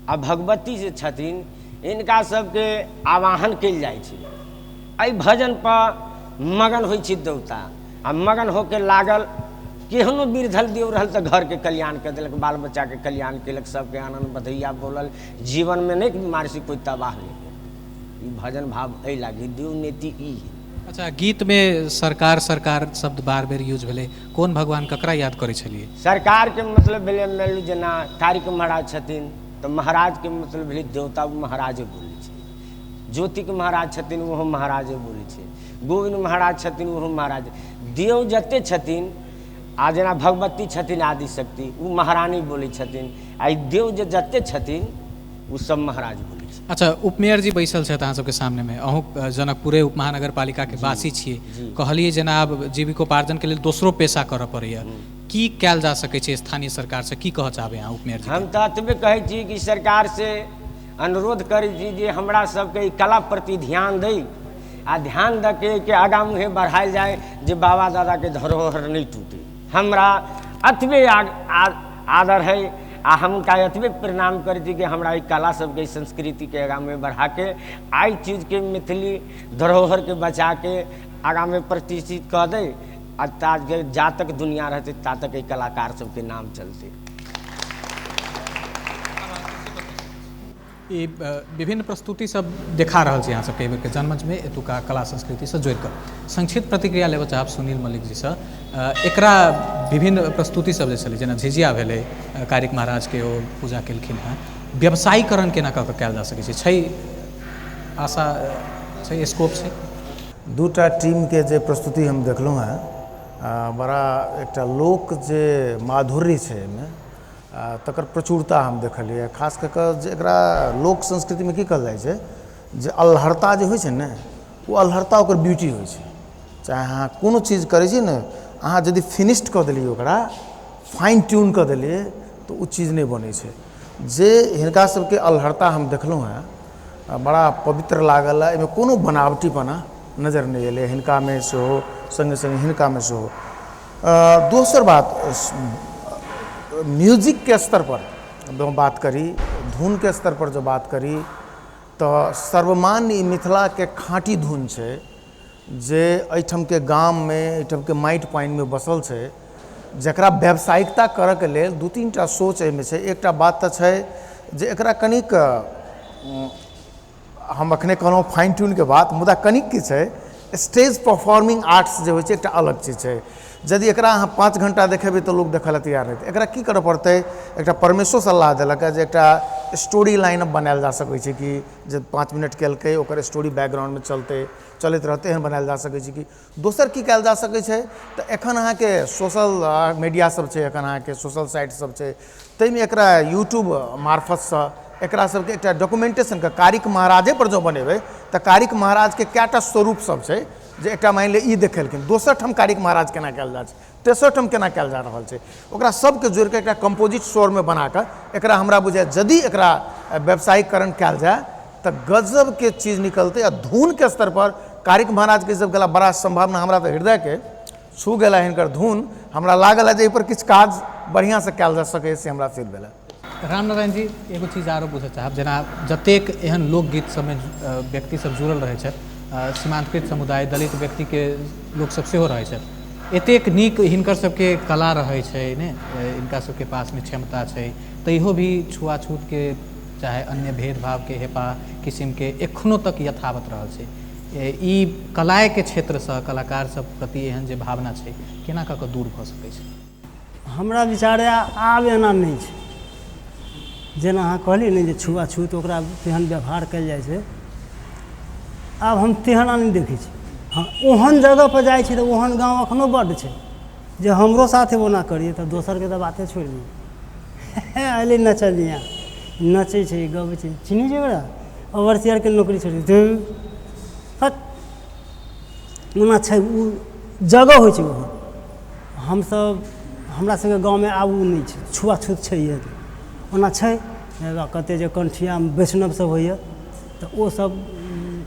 आ भगवती जे छथिन, इनका सबके आवाहन कल जाए छै। एहि भजन पर मगन होइ छै देवता, आ मगन होके लागल केहनो बिरधल देव रहल तो घर के कल्याण कर दिलक, बाल बच्चा के कल्याण केलक, सबके आनंद बधैया बोलल। जीवन में नहीं बीमारी से कोई तबाह नहीं। भजन भाव एहि लागी देव नीति ई है। अच्छा गीत में सरकार शब्द बार बार यूज भेलै, कोन भगवान ककरा याद करै छलिए? सरकार के मतलब भेलै मान ली जेना तारिक महाराज छथिन तो महाराज के मतलब भेलै देवता महाराजे बोलै छै। ज्योति के महाराज छथिन ओहो महाराजे बोलै छै। गोविंद महाराज छथिन ओहो महाराज। देव जते छथिन आ जेना भगवती छथिन आदिशक्ति, वो महारानी बोलै छथिन। आ देव जे जते छथिन वो सब महाराज बोलै छै। अच्छा, उपमेयर जी बैसल छथि अहाँ सबके सामने में, अहूँ जनकपुरे उप महानगर पालिका के वासी छियै, कहलिए जेना आब जीविकोपार्जन के लेल दोसरो पेशा करऽ पड़ैया, की कयल जा सकै छै स्थानीय सरकार से, की कहऽ चाहबै अहाँ उपमेयर जी? हम तऽ एतबे कहै छी कि सरकार से अनुरोध करै छी जे हमरा सबके ई कला प्रति ध्यान दै आ ध्यान दऽ के आगाँ मुँहे बढ़ायल जाए, जे बाबा दादा के धरोहर नहीं टूटे। हमरा एतबे आदर है आ हम उनका एतबे प्रणाम करै छी कि हमरा ई कला सबके संस्कृति के आगाँ में बढ़ा के आई चीज के मैथिली धरोहर के बचा के आगाँ में प्रतिष्ठित कऽ दे, आ जा तक दुनिया रहते ता तक ई कलाकार सबके नाम चलते। ई विभिन्न प्रस्तुति सब देखा रहल छी अहाँ सबके एहि बेर के जनमंच में, एतुका कला संस्कृति से जोड़ि कऽ संक्षिप्त प्रतिक्रिया लेबऽ चाहब सुनील मलिक जी से। एकरा विभिन्न प्रस्तुति सब जे छलै, जेना झिझिया भेलै, कारिक महाराज के ओ पूजा केलखिन हेँ, व्यवसायीकरण केना कऽ कयल जा सकै छै आशा छै, स्कोप छै? दूटा टीम के जे प्रस्तुति हम देखलहुँ हैं, बड़ा एकटा लोक जे माधुर्य छै एहिमे, तकर प्रचुरता हम देखलिए। खास कऽ कऽ जे एकरा लोक संस्कृति में की कहल जाइ छै, जे अल्हरता जे होइ छै ने, वो अल्हरता ओकर ब्यूटी होइ छै। चाहे अहाँ कोनो चीज करै छी ने, अहाँ यदि फिनिश्ड कऽ देलिए, ओकरा फाइन ट्यून कऽ देलिए, तो ओ चीज नहीं बनै छै। जे हिनका सबके अल्हरता हम देखलहुँ हैं, बड़ा पवित्र लागल। एहिमे कोनो बनावटीपना नजर नहीं एलै, हिनका में सेहो, संगे संगे हिनका में सेहो। दोसर बात, म्यूजिक के स्तर पर जो बात करी, धुन के स्तर पर जो बात करी, तो सर्वमान्य मिथिला के खाँटी धुन छै, जे एहिठाम के गाम में, एहिठाम के माटि पानि में बसल छै, जकरा व्यावसायिकता करऽ के लेल दू तीन टा सोच एहिमे छै। एकटा बात तऽ छै जे एकरा कनिक, हम अखने कहलहुँ फाइन ट्यून के बात, मुदा कनिक की छै, स्टेज परफॉर्मिंग आर्ट्स जे होइ छै, एकटा अलग चीज छै। यदि एकरा अहाँ 5 घंटा देखेबै तो लोग देखै लए तैयार रहतै। एकरा की करऽ पड़तै? एकटा परमेश्वर सलाह देलक है जे एकटा स्टोरी लाइन बनायल जा सकै छै, कि जे 5 मिनट केलकै, ओकर स्टोरी बैकग्राउंड में चलैत रहतै, एहन बनायल जा सकै छै। कि दोसर की कयल जा सकै छै, तऽ एखन अहाँके सोशल मीडिया सब छै, एखन अहाँके सोशल साइट सब छै, ताहिमे एकरा यूट्यूब मार्फतसँ एकरा सबके एकटा डॉक्यूमेंटेशन के, कारिक महाराजे पर जो बनेबै तऽ कारिक महाराज के कएटा स्वरूप सब छै, जे एकटा मान लिअ ई देखेलखिन, दोसर ठाम कारिक महाराज केना कयल जाइ छै, तेसर ठाम केना कयल जा रहल छै, ओकरा सबके जोड़ि कऽ एकटा कंपोजिट स्वर में बना कऽ एकरा हमरा बुझाय यदि एकरा व्यावसायिकरण कयल जाय तऽ गजब के चीज निकलतै। आ धुन के स्तर पर कारिक महाराज के सब गेला, बड़ा संभावना, हमरा तऽ हृदय के छू गेला हिनकर धुन। हमरा लागल है जे एहि पर किछु काज बढ़िया से कयल जा सकै से हमरा फील भेल। रामनारायण जी, एगो चीज आरो बुझऽ चाहब, जेना जतेक एहन लोकगीत सबमे व्यक्ति सब जुड़ल रहै छथि, सीमांतकृत समुदाय, दलित व्यक्ति के लोक सब सेहो रहै छथि, एतेक नीक हिनकर सबके कला रहै छै ने, इनका सबके पास में क्षमता छै, तैयो भी छुआछूत के चाहे अन्य भेदभाव के हेपा किस्म के एखनो तक यथावत रहल छै। ई कलाए के क्षेत्र से कलाकार सब प्रति एहन जे भावना छै, केना कऽ दूर भऽ सकै छै? हमरा विचार आब एना नहीं छै। जेना अहाँ कहलिए ने जे छुआछूत, ओकरा तेहन व्यवहार कयल जाइ छै, आब हम तेहना नहीं देखै छी। हाँ, ओहन जगह पर जाइ छी तऽ ओहन गाँव एखनो बड्ड छै, जे हमरो साथे ओना करिए तऽ दोसर के तऽ बाते छोड़ि दिए। अइले नचलिया, नचै छै, गबै छै, चिन्है छै ओकरा, ओवरसियर के नौकरी छोड़ि दे, ओना छै, ओ जगह होइ छै ओहन। हमसब, हमरा सबके गाँव में आब ओ नहीं छै, छुआछूत छै, ओना छै। कते जे कंठिया वैष्णव सब होइए तऽ ओ सब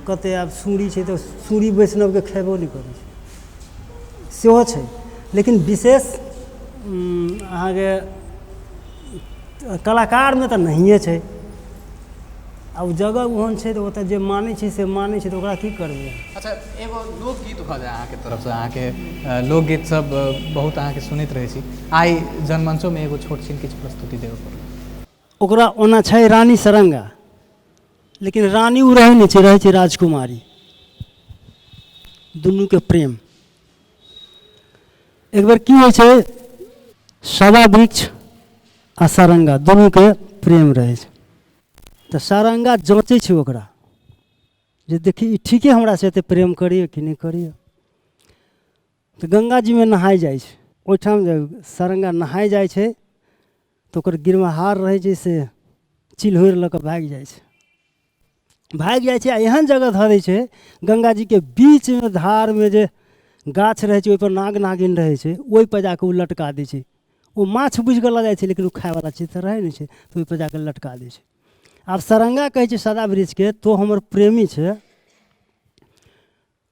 कते आब सूरी छै तऽ सूरी वैष्णव के खेबो नहीं करै छै, सेहो छै। लेकिन विशेष अहाँके कलाकार में तऽ नहिए छै। अब जगह ओहन छै तऽ ओतऽ जे मानै छै से मानै छै, तऽ ओकरा की करबै? अच्छा, एगो लोकगीत भऽ जाए अहाँके तरफ से, अहाँके लोकगीत सब बहुत अहाँके सुनैत रहै छी, आइ जनमंचो में एगो छोट छीन किछु प्रस्तुति देबऽ पड़ल। ओकरा ओना छै रानी सरंगा, लेकिन रानी उ रहै नहीं छै, रहै छै राजकुमारी। दुनू के प्रेम। एक बार की होइ छै, सवा वृक्ष आ सारंगा दुनू के प्रेम रहै छै, तऽ सारंगा जाँचै छै ओकरा, जे देखी ई ठीके हमरा से एते प्रेम करिए कि नहीं करिए। तऽ गंगा जी में नहाय जाइ छै, ओहिठाम जब सारंगा नहाय जाइ छै तऽ ओकर गिरमाहार रहै छै से चिल्होरि लऽ कऽ भागि जाइ छै। भागि जाइ छै आ एहन जगह धऽ दै छै गंगा जीके बीचमे धारमे जे गाछ रहै छै ओहिपर नाग नागिन रहै छै, ओहिपर जाकऽ ओ लटका दै छै। ओ माछ बुझि कऽ लऽ जाइ छै लेकिन ओ खायवला चीज तऽ रहै नहि छै, तऽ ओहिपर जाकऽ लटका दै छै। आब सरंगा कहै छै सदा वृक्षके तो हमर प्रेमी छै,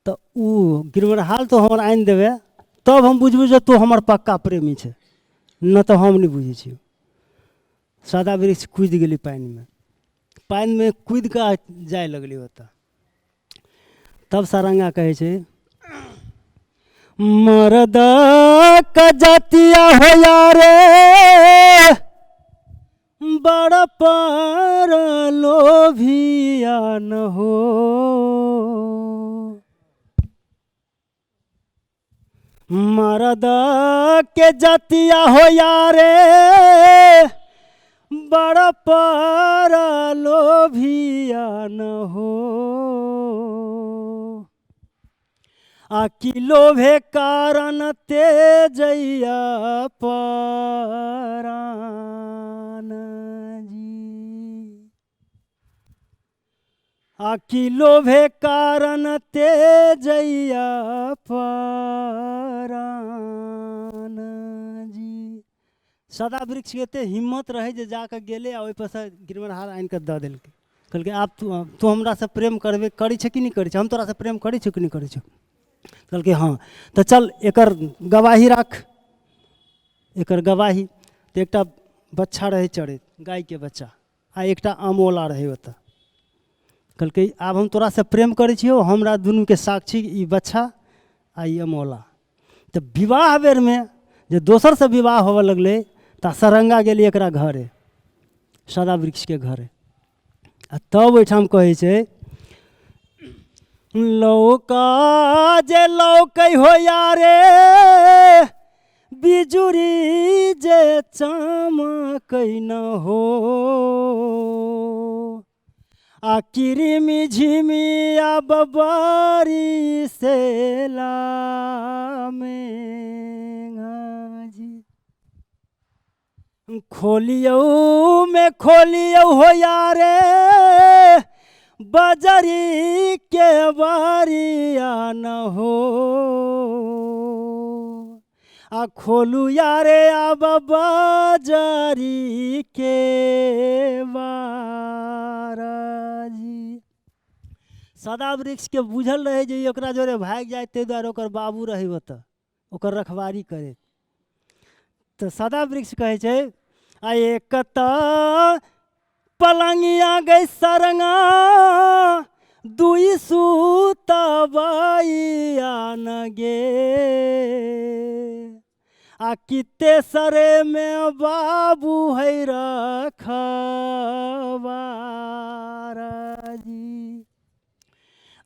तऽ ओ गिरमरहाल तो हमर आनि देबै तब हम बुझबै जे तो हमर पक्का प्रेमी छै, न तऽ हम नहि बुझै छियै। सदा वृक्ष कूदि गेली पानिमे, पानिमे कूदि कऽ जाय लगली ओतऽ। तब सरंगा कहै छै मरद कजतिया हो यारे बड़ पर लोभिया न हो, मरद के जतिया हो यारे बड़ पर लोभिया न हो, आ कि लोभे कारण तेजैया परान जी, आ कि लोभे कारण तेजैया परान जी। सदा वृक्ष के एते हिम्मत रहे जे जाके गेले आ ओहिपर से गिरमरहाल आनि कऽ दऽ देलकै। कहलकै आब तू हमरासँ प्रेम करबे करै छै कि नहीं करै छै, हम तोरासँ प्रेम करै छौ कि नहीं करै छौ। कहलकै हाँ, तो चल एकर गवाही राख, एकर गवाही। तो एकटा बच्चा रहे चरैत, गाय के बच्चा, आ एकटा अमोला रहे ओतऽ। कहलकै आब हम तोरासँ प्रेम करै छियौ, हमरा दुनूके साक्षी ई बच्चा आ ई अमोला। तो विवाह बेरमे जे दोसरसँ विवाह होबऽ लगलै तऽ सरंगा गेली एकरा घरे, सदा वृक्षके घरे। आ तब ओहिठाम कहै छै लौका जे लौकै हो यारे बिजुरी जे चमकै न हो, आ किरिमी झिमी अब बारी से लामे जी, खोलियौ में खोलियौ हो यारे बजरी के बारिया न हो, आ खोलू यारे अब बजरी के बाराजी। सदा वृक्ष के बुझल रहे जे ओकरा जोरे भागि जाए, ताहि दुआरे ओकर बाबू रहे ओतऽ ओकर रखवारी करे। तो सदा वृक्ष कहै छै आ एक पलंगिया गई सरंगा दुई सूतबाइया न गे, आ किते सरे में बाबू है रखवाराजी।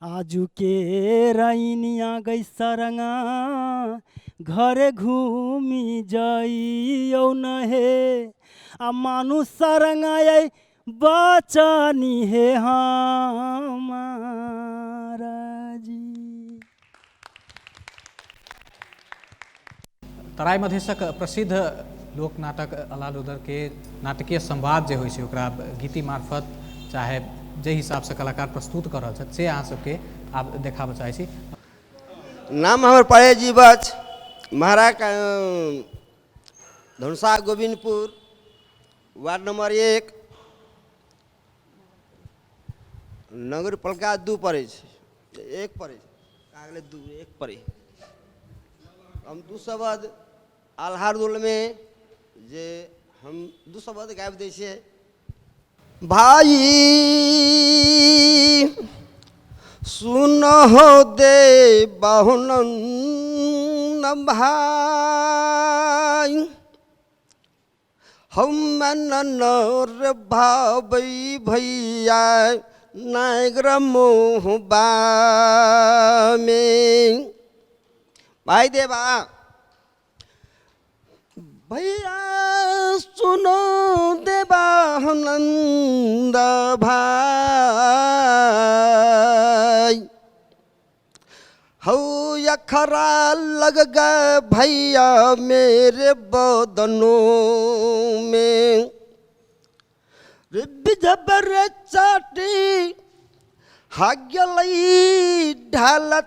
आजू के रैनिया गई सरंगा घरे घूमी जाइयो न हे, आ मानु सरंगा बचनी हे हमारा जी। तराई मधेशक प्रसिद्ध लोक नाटक अलालुदर के नाटकीय संवाद जे होइ छै ओकरा गीति मार्फत चाहे जे हिसाब से कलाकार प्रस्तुत कर रहल छथि से अहाँ सबके आब देखाबऽ चाहै छी। नाम हमर पड़े जीवछ महाराज धनुषा गोविंदपुर वार्ड नंबर 1 नगर पलका 2 पड़े छै, 1 पड़े कागले 2 1 पड़े। हम 2 शब्द आल्हार दुल में जे हम 2 शब्द गाबि दै छियै। भाई सुनहो दे बहुनन भाई, हम नर भाई भैया नागर मोहबा में। भाई देवा भैया सुनो देवानंद भाई, हौ अखरा लग गए भैया मेरे बदनों में, जबर चाटी हाग्यलई ढलतलबार।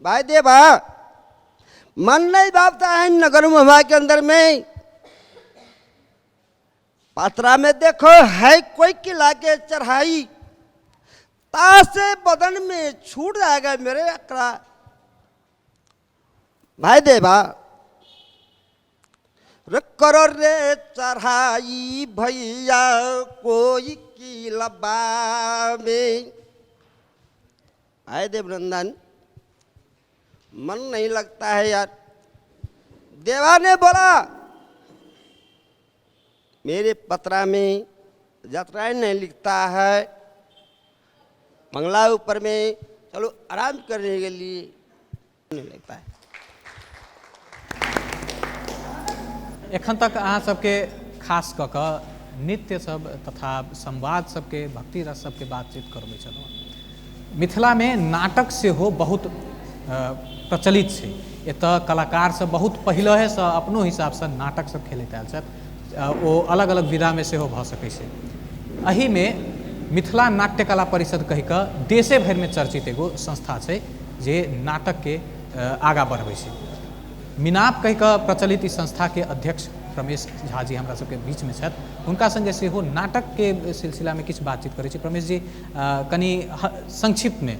भाई देवा मन नहीं भावता है नगर मुहम्मा के अंदर में। पात्रा में देखो है कोई किला के चढ़ाई, तासे बदन में छूट जाएगा मेरे अकड़ा। भाई देवा रे करो रे चढ़ाई भैया कोई किलबा में। भाई देवनंदन मन नहीं लगता है यार। देवा ने बोला मेरे पत्रा में यात्राएं नहीं लिखता है, बंगला ऊपर में चलो आराम करने के लिए नहीं लगता है। एखन तक अहाँ सबके खास कऽ कऽ नृत्य सब तथा संवाद सबके भक्ति रस सबके बातचीत करबै छलहुँ। मिथिलामे नाटक सेहो बहुत प्रचलित छै। एतऽ कलाकार सब बहुत पहिलेसँ अपनो हिसाबसँ नाटक सब खेलैत आयल छथि। ओ अलग अलग विधामे सेहो भऽ सकै छै। एहिमे मिथिला नाट्य कला परिषद कहि कऽ देशे भरिमे चर्चित एगो संस्था छै जे नाटकके आगाँ बढ़बै छै। मिनाप कहि कऽ प्रचलित ई संस्थाके अध्यक्ष प्रमेश झा जी हमरा सबके बीचमे छथि। हुनका संगे सेहो नाटकके सिलसिलामे किछु बातचीत करै छी। प्रमेश जी कनि संक्षिप्तमे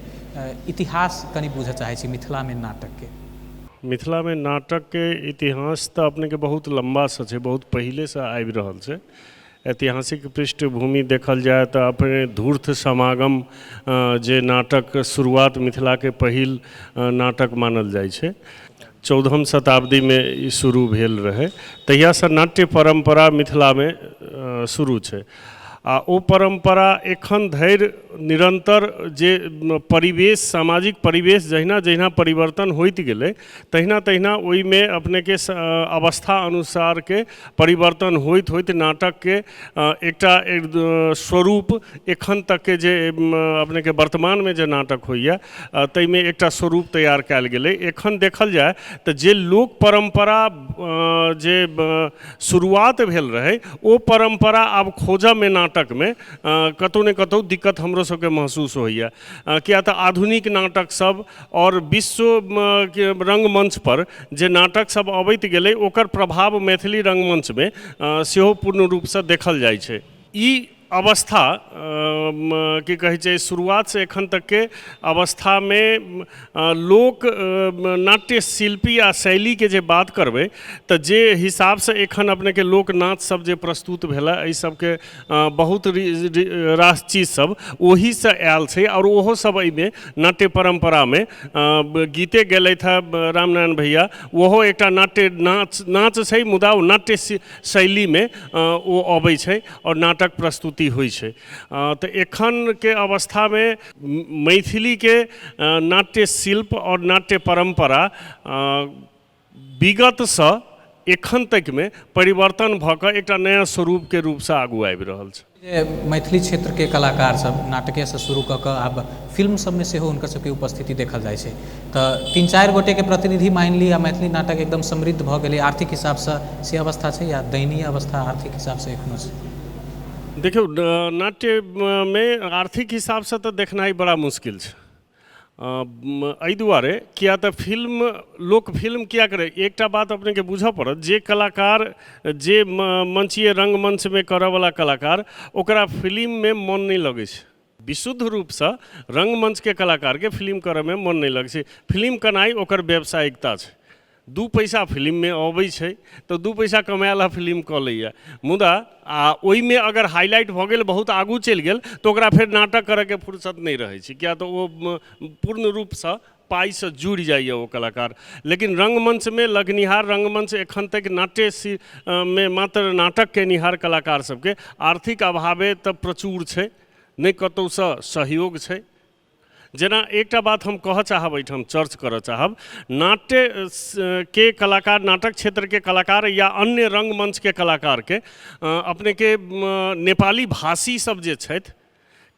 इतिहास कनि बुझऽ चाहै छी मिथिलामे नाटकके। मिथिलामे नाटकके इतिहास तऽ अपनेके बहुत लम्बासँ छै, बहुत पहिलेसँ आबि रहल छै। ऐतिहासिक पृष्ठभूमि देखल जाए तऽ अपने धूर्त समागम जे नाटक शुरुआत मिथिलाके पहिल नाटक मानल जाइ छै। 14वीं शताब्दी में ई शुरू भेल रहे। तहियासँ नाट्य परंपरा मिथिलामे शुरू छै आ ओ परंपरा एखन धरि निरंतर जे परिवेश सामाजिक परिवेश जहिना जहिना परिवर्तन होइत गेलै तहिना तहिना ओहिमे अपनेके अवस्था अनुसार के परिवर्तन होइत होइत नाटक के एकटा स्वरूप एखन तक के जे अपनेके वर्तमान में जे नाटक होइए ताहिमे एकटा स्वरूप तैयार कयल गेलै। एखन देखल जाए तऽ जे लोक परंपरा जे शुरुआत भेल रहे ओ परंपरा आब खोजऽ में नाटक में कतौ ने कतौ दिक्कत हमरो सबके महसूस होइए। किया तऽ आधुनिक नाटक सब और विश्व रंगमंच पर जे नाटक सब अबैत गेलै ओकर प्रभाव मैथिली रंगमंच में सेहो पूर्ण रूपसँ देखल जाइ छै। ई अवस्था की कहै छै शुरुआत से एखन तक के अवस्था में लोक नाट्य शिल्पी आ शैली के जे बात करबै तऽ जे हिसाब से एखन अपने के लोक नाच सब जे प्रस्तुत भेला एहि सब के बहुत रास चीज सब ओही से आयल छै और ओहो सब एहिमे नाट्य परंपरा में गीते गेलथि है रामनारायण भैया ओहो एकटा नाट्य नाच छै मुदा नाट्य शैली में ओ अबै छै और नाटक प्रस्तुति होइ छै। तऽ एखन के अवस्था में मैथिली के नाट्य शिल्प और नाट्य परंपरा विगत से एखन तक में परिवर्तन भऽ कऽ एकटा नया स्वरूप के रूप से आगू आबि रहल छै। मैथिली क्षेत्र के कलाकार सब नाटके से शुरू कऽ कऽ आब फिल्म सब में सेहो हुनकर सबके उपस्थिति देखल जाइ छै। तऽ 3-4 गोटे के प्रतिनिधि मानि ली आ मैथिली नाटक एकदम समृद्ध भऽ गेलै आर्थिक हिसाब से अवस्था छै या दयनीय अवस्था आर्थिक हिसाब से एखनो छै? देखियो नाट्य में आर्थिक हिसाब से तो देखनाइ बड़ा मुश्किल है। एहि दुआरे किया तऽ फिल्म लोक फिल्म किया करे एकटा बात अपने के बुझऽ पड़त जे कलाकार जे मंचीय रंगमंच में करऽ वाला कलाकार ओकरा फिल्म में मन नहीं लगे छै। विशुद्ध रूप से रंगमंच के कलाकार के फिल्म करऽ में मन नहीं लगे छै। फिल्म कनाई ओकर व्यावसायिकता छै। 2 पैसा फिल्म में अबै छै तो 2 पैसा कमाएला फिल्म कऽ लैया मुदा आ ओहिमे अगर हाईलाइट भऽ गेल बहुत आगू चलि गेल तो ओकरा फेर नाटक करऽ के फुर्सत नहीं रहै छै किया तऽ ओ पूर्ण रूप से पाई से जुड़ि जाइए वो कलाकार। लेकिन रंगमंच में लगनिहार रंगमंच एखन तक नाट्य में मात्र नाटक के निहार कलाकार सबके आर्थिक अभावे तऽ प्रचुर छै नहीं कतौ से सहयोग छै। जेना एकटा बात हम कहऽ चाहब एहिठाम चर्च करऽ चाहब नाट्य के कलाकार नाटक क्षेत्र के कलाकार या अन्य रंगमंच के कलाकार के अपने के नेपाली भाषी सब जे छथि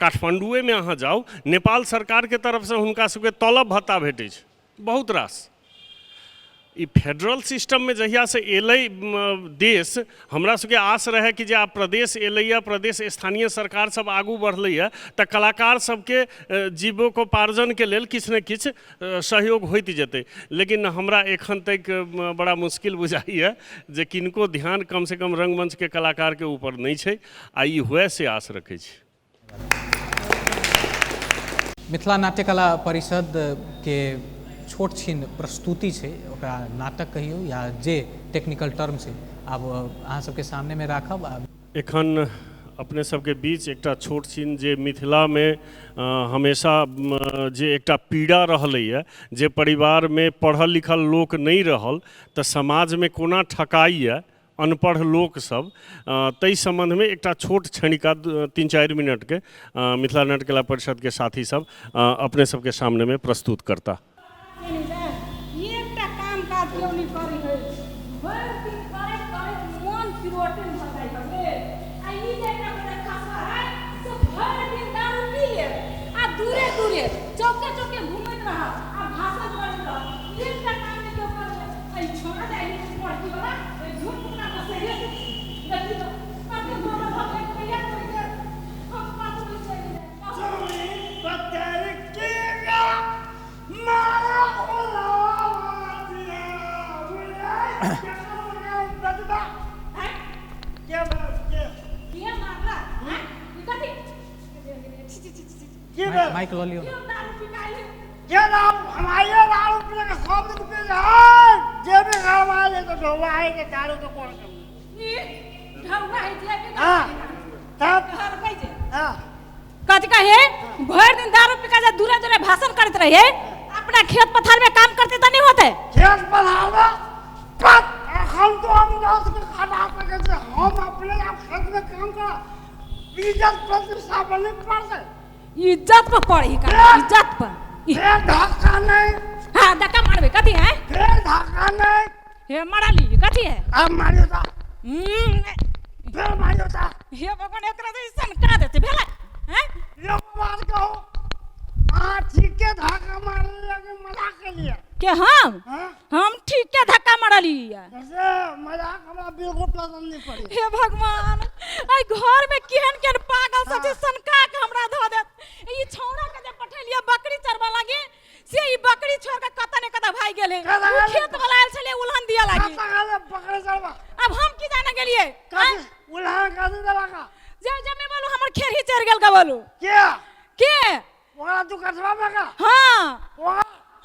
काठमांडुए में अहाँ जाउ नेपाल सरकार के तरफ से हुनका सबके तलब भत्ता भेटै छै बहुत रास। ई फेडरल सिस्टम में जहिया से एलै देश, हमरा सबके आस रहे कि जे आब प्रदेश एलैया, प्रदेश स्थानीय सरकार सब आगू बढ़लैया तऽ कलाकार सबके जीविकोपार्जन के लेल किछु ने किछु सहयोग होइत जेतै। लेकिन हमरा एखन तक बड़ा मुश्किल बुझाइए जे किनको ध्यान कम से कम रंगमंच के कलाकार के ऊपर नहीं छै, आ ई हुए से आस रखै छी। मिथिला नाट्य कला परिषद के छोट छीन प्रस्तुति छै, ओकरा नाटक कहियो या जे टेक्निकल टर्म छै, आब अहाँ सबके सामने में राखब। एखन अपने सबके बीच एकटा छोट छीन जे मिथिला में हमेशा जे एकटा पीड़ा रहलैए, जे परिवार में पढ़ल लिखल लोक नहीं रहल तऽ समाज में कोना ठकाइए अनपढ़ लोक सब, ताहि संबंध में एकटा छोट क्षणिका 3-4 मिनट के मिथिला नाट्य कला परिषद के साथी सब अपने सबके सामने में प्रस्तुत करता। माइक लो लियो। ये नाम हमारे दारू पीने का सब दिन पे जाए, जे भी घर वाले तो ढोवा है के दारू तो कौन कर? ये ढोवा है जे भी हां तब घर कैसे? हां कथि कहे भर दिन दारू पी के दूरे दूरे भाषण करते रहिए, अपना खेत पथार में काम करते तो नहीं होते? खेत पथार में पत हम तो हम दोस्त के खाना पे के हम अपने आप खेत में काम कर इज्जत प्रतिष्ठा बने पड़ते। इज्जत पर पड़ी का इज्जत पर फिर धक्का नहीं। हां धक्का मारबे कथि है? फिर धक्का नहीं। हे मारा ली कथि है? अब मारियो ता फिर मारियो ता हे भगवान एकरा से सनका देते भेला हैं? ये बात कहो हां ठीक के धक्का मार लगे मजाक के लिए के हम ठीक के धक्का मारली कैसे मजाक हमरा बिल्कुल पसंद नहीं पड़ी। हे भगवान आई घर में केहन केहन पागल सब सनका के हमरा धो दे। ई छौड़ा के जे पठेलिया बकरी चरबा लागे से ई बकरी छोड़ के कता ने कता भाई गेले, खेत वाला आयल छले उल्हन दिया लागे बकरी चरबा। अब हम की जाने गेलिए उल्हन कर देला का जे में बोलू हमर खेरही चढ़ गेल का बोलू के ओकरा तू कटवा में का?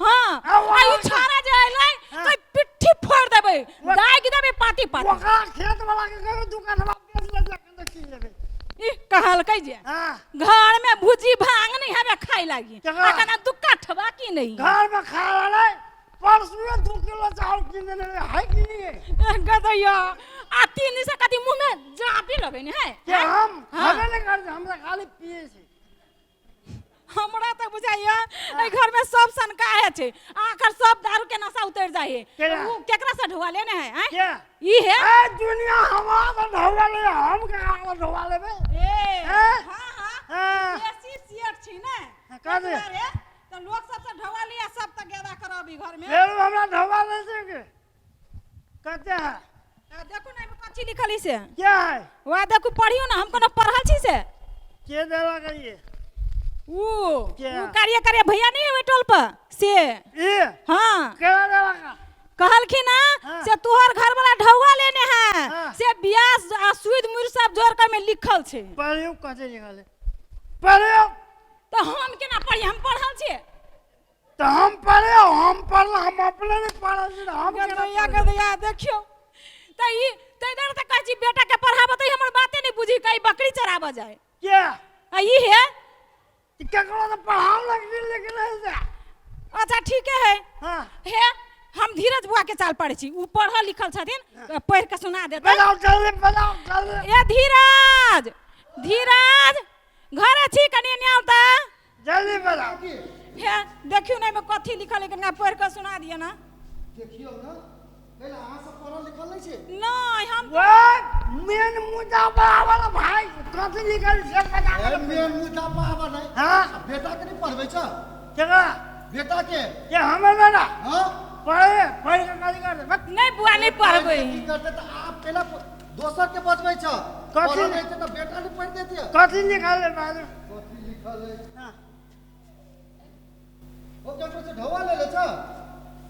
हां आई छारा जे आइलै कोई पिट्ठी फोड़ देबे, दाग देबे पाती पाती। ओकरा खेत वाला के कहो तू कटवा बेच ले जा की लेबे। ई कहल कह जे घर में भुजी भांग नहीं हवे खाई लागी, अकना तू कटवा की नहीं घर में खा ले परसुए 2 किलो चावल किने ले है की नहीं गदैया आ 3 दिन से कदी मुंह में जापी लगे ने है के हम खाने नहीं कर हमरा खाली पिए छी। हमरा तक बुझाइया ए घर में सब सनका है छे, आखिर सब दारू के नशा उतर जाए। उ केकरा से ढवा लेने है क्या ई है ए दुनिया हमारा ढवा ले हम के ढवा लेबे ए हां देसी सियर छी ने का दे तो लोग सब से ढवा लिया सब तक गेदा करबी घर में फिर हमरा ढवा ले से के कहते हैं देखो ना कच्ची लिखली से क्या है वा देखो पढ़ियो ना हम कोनो पढ़ल छी से के देला करिए वो कार्य भैया नहीं है टोल पर से हां केला देला का कहलखिन ना से तोहर घर वाला ढौआ लेने है से बियास सुध मुर सब जोर कर में लिखल छे। पढ़ियो कते लिखल पढ़ियो तो हम केना पढ़ी, हम पढ़ल छी तो हम पढ़े हम पढ़ल हम अपने नहीं पढ़ल हम गदैया देखियो त ई त इधर त कहजी बेटा के पढ़ाबो त हमर बाते नहीं बुझी कई बकरी चराबा जाए क्या आ ई है केकरो तो पढ़ाव लगी लेकिन नहीं जा। अच्छा ठीक है हां हे हम धीरज बुआ के चाल पड़े छी, ऊ पढ़ल लिखल छथिन पढ़ के सुना देते। बजाओ जल्दी ए धीरज धीरज घरे छी कनी ने आवता जल्दी बजाओ। हे देखियो नहीं में कथि लिखल है कि पढ़ के सुना दिया ना। देखियो ना पहले अहाँ सब पढ़ल लिखल नहीं छे नहीं हम वो मेन मुद्दा वाला भाई कथि लिखल से बता ए मेन मुद्दा पावा नहीं हां बेटा के नहीं पढ़बै छ केकरा बेटा के ये हमें बेटा हां पढ़े पढ़ के कथी करते बस नहीं बुआ नहीं पढ़बै की करते तो आप पहले दोसर के बजबै छ कथी नहीं तो बेटा नहीं पढ़ देती है कथी निकाल ले बाद कथी लिखल है ओ क्या से ढवा ले ले छ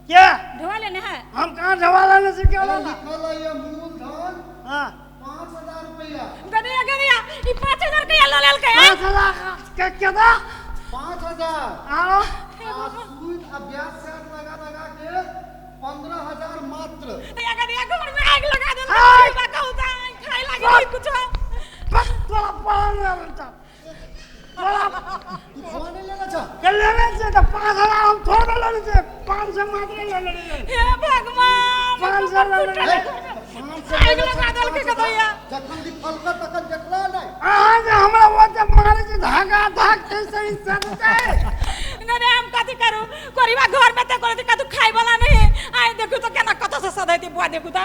क्या ढोआ लेने है हम कहाँ ढवा लेने से क्या लेना लिखल है ये मूलधन हां 5000 रुपया गदिया ई 5000 के ले लेल के 5000 क्या था 5000 आओ सूद और ब्याज से लगा लगा के 15000 मात्र गदिया घर में आग लगा दे कहू ता खाए लागे कुछ बस तोरा पान लेता तोरा तू फोन नहीं लेना छ के लेने से तो 5000 हम थोड़ा लेने से 500 मात्र ले ले हे भगवान 500 ले ले आग लगा दल के गदिया जखन लिखल का तखन देखला नहीं आज हमरा वो जब मारे के धागा धाग कैसे ही सदते नरे हम कथि करू कोरीबा घर में ते कोरी कतु खाई वाला नहीं आइ देखू तो केना कत से सदैती बुआ देखू ता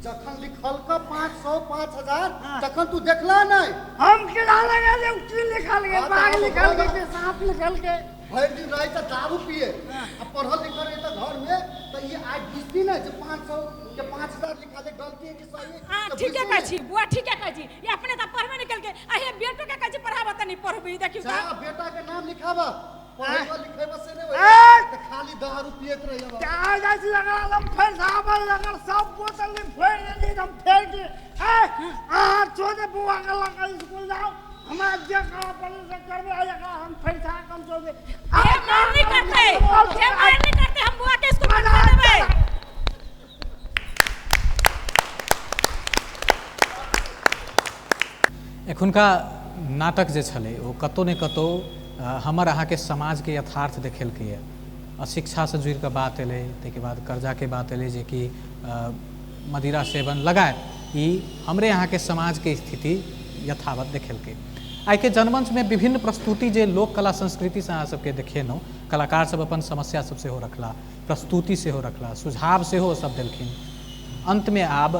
जखन लिखल का 500 5000 तखन तू देखला नहीं हम किला लगा ले की लिखल के बाग लिखल के सांप लिखल के भर दिन रही तो दारू पिए अब पढ़ल लिखल रही तो घर में तो ये आज बुझती ना जो 500 के 5000 लिखा दे गलती है कि सही हां ठीक है काची बुआ ठीक है काची ये अपने त पढ़वे निकल के आ हे बेटो के काची पढ़ावा त नहीं पढ़बी देखियो जा बेटा के नाम लिखावा पढ़ेवा लिखेवा से नहीं होई तो खाली दारू पियत रहिए क्या जाई लगा हम फिर साबल लगा सब बोतल में फेर दे हम फेर के आ छोटे बुआ के लगा स्कूल जाओ हमारा जे कहा पढ़े से करबे आएगा हम फिर सा कम चोगे ये मार नहीं करते ये मार नहीं करते हम बुआ के स्कूल पढ़ा देबे एखुनका नाटक जे छलै ओ कतौ ने कतौ हमर अहाँके समाज के यथार्थ देखेलकै है अशिक्षा से जुड़ के बात एलै ताहिके बाद कर्जा के बात एलै जे कि मदिरा सेवन लगाए ई हमरे यहाँ के समाज के स्थिति यथावत देखेलकै आई के जनमंच में विभिन्न प्रस्तुति जे लोक कला संस्कृति से अहाँ सबके देखेनौ कलाकार सब अपन समस्या सब सेहो रखला प्रस्तुति सेहो रखला सुझाव सेहो सब देलखिन अंत में आब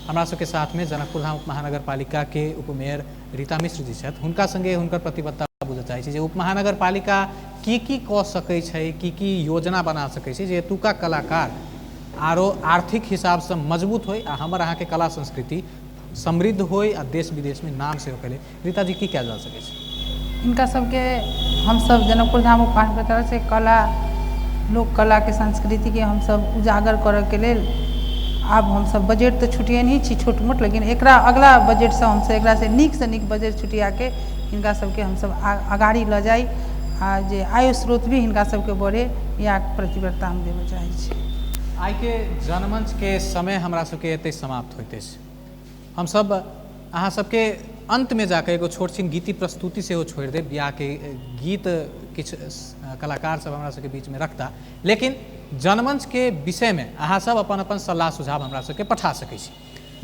हमरा सबके साथ में जनकपुर धाम उपमहानगर पालिका के उपमेयर रीता मिश्र जी छथि हुनका संगे हुनकर प्रतिबद्धता बुझऽ चाहै छी जे उपमहानगर पालिका की कऽ सकै छै की योजना बना सकै छै जे एतुका कलाकार आरो आर्थिक हिसाब से मजबूत होय आ हमर अहाँके कला संस्कृति समृद्ध होय आ देश विदेश में नाम सेहो कैले रीता जी की कयल जा सकै छै इनका सबके हम सब जनकपुर धाम उपमहानगर तरफ से कला लोक कला के संस्कृति के हम सब उजागर करऽ के लेल आब हम सब बजट तो छुटिए नहीं छी छोट मोट लेकिन एकरा अगला बजट से हम सब एकरा से नीक बजट छुटिया के हिनका सबके हम सब अगाड़ी ल जाई आ जे आय स्रोत भी हिनका सबके बढ़े या प्रतिबद्धता हम देबऽ चाहै छी आई के जनमंच के समय हमरा सबके एते समाप्त होते छै हम सब अहाँ सबके अंत में जाकर एगो छोट छिन गीति प्रस्तुति से हो छोड़ दे ब्याह के गीत किछ कलाकार सब हमरा सबके बीच में रखता लेकिन जनमंच के विषय में अहाँ सब अपन अपन सलाह सुझाव हमरा सबके पठा सकै छी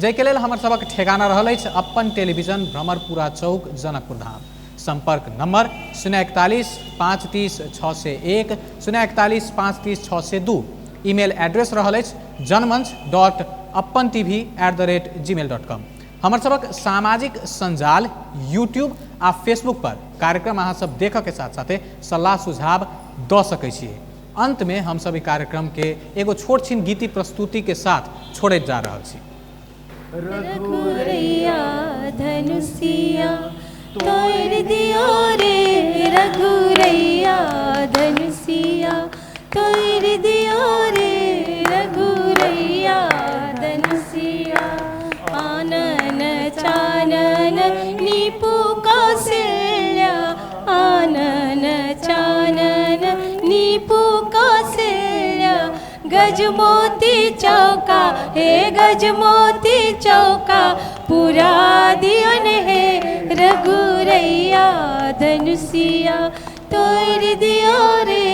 जाहिके लेल हमर सबक ठेगाना रहल अछि अपन टेलीविजन भ्रमरपुरा चौक जनकपुर धाम संपर्क नंबर 041 530 601 041 530 602 ईमेल एड्रेस रहल अछि janmanch.appantv@gmail.com हमर सबक सामाजिक संजाल यूट्यूब आ फेसबुक पर कार्यक्रम अहाँ सब देखऽ के साथ साथे सलाह सुझाव दऽ सकै छियै अंत में हम सब कार्यक्रम के एगो छोट छिन गीति प्रस्तुति के साथ छोड़े जा रहल छी रघुरैया धनुषिया तोड़ दियो रे रघुरैया धनुषिया तोड़ दियो रे रघुरैया धनुषिया आनन चानन नीपु कौशल्या आनन चानन नीपु कौशल्या गजमोती चौका हे गजमोती चौका पूरा दियन हे रघुरैया धनुषिया तोड़ दियो रे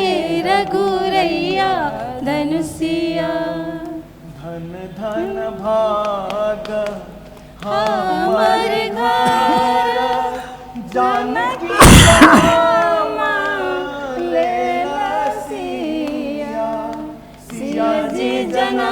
रघुरैया धनुषिया धन धन भाग हमर घर जानकी ले सिया सिया जी जना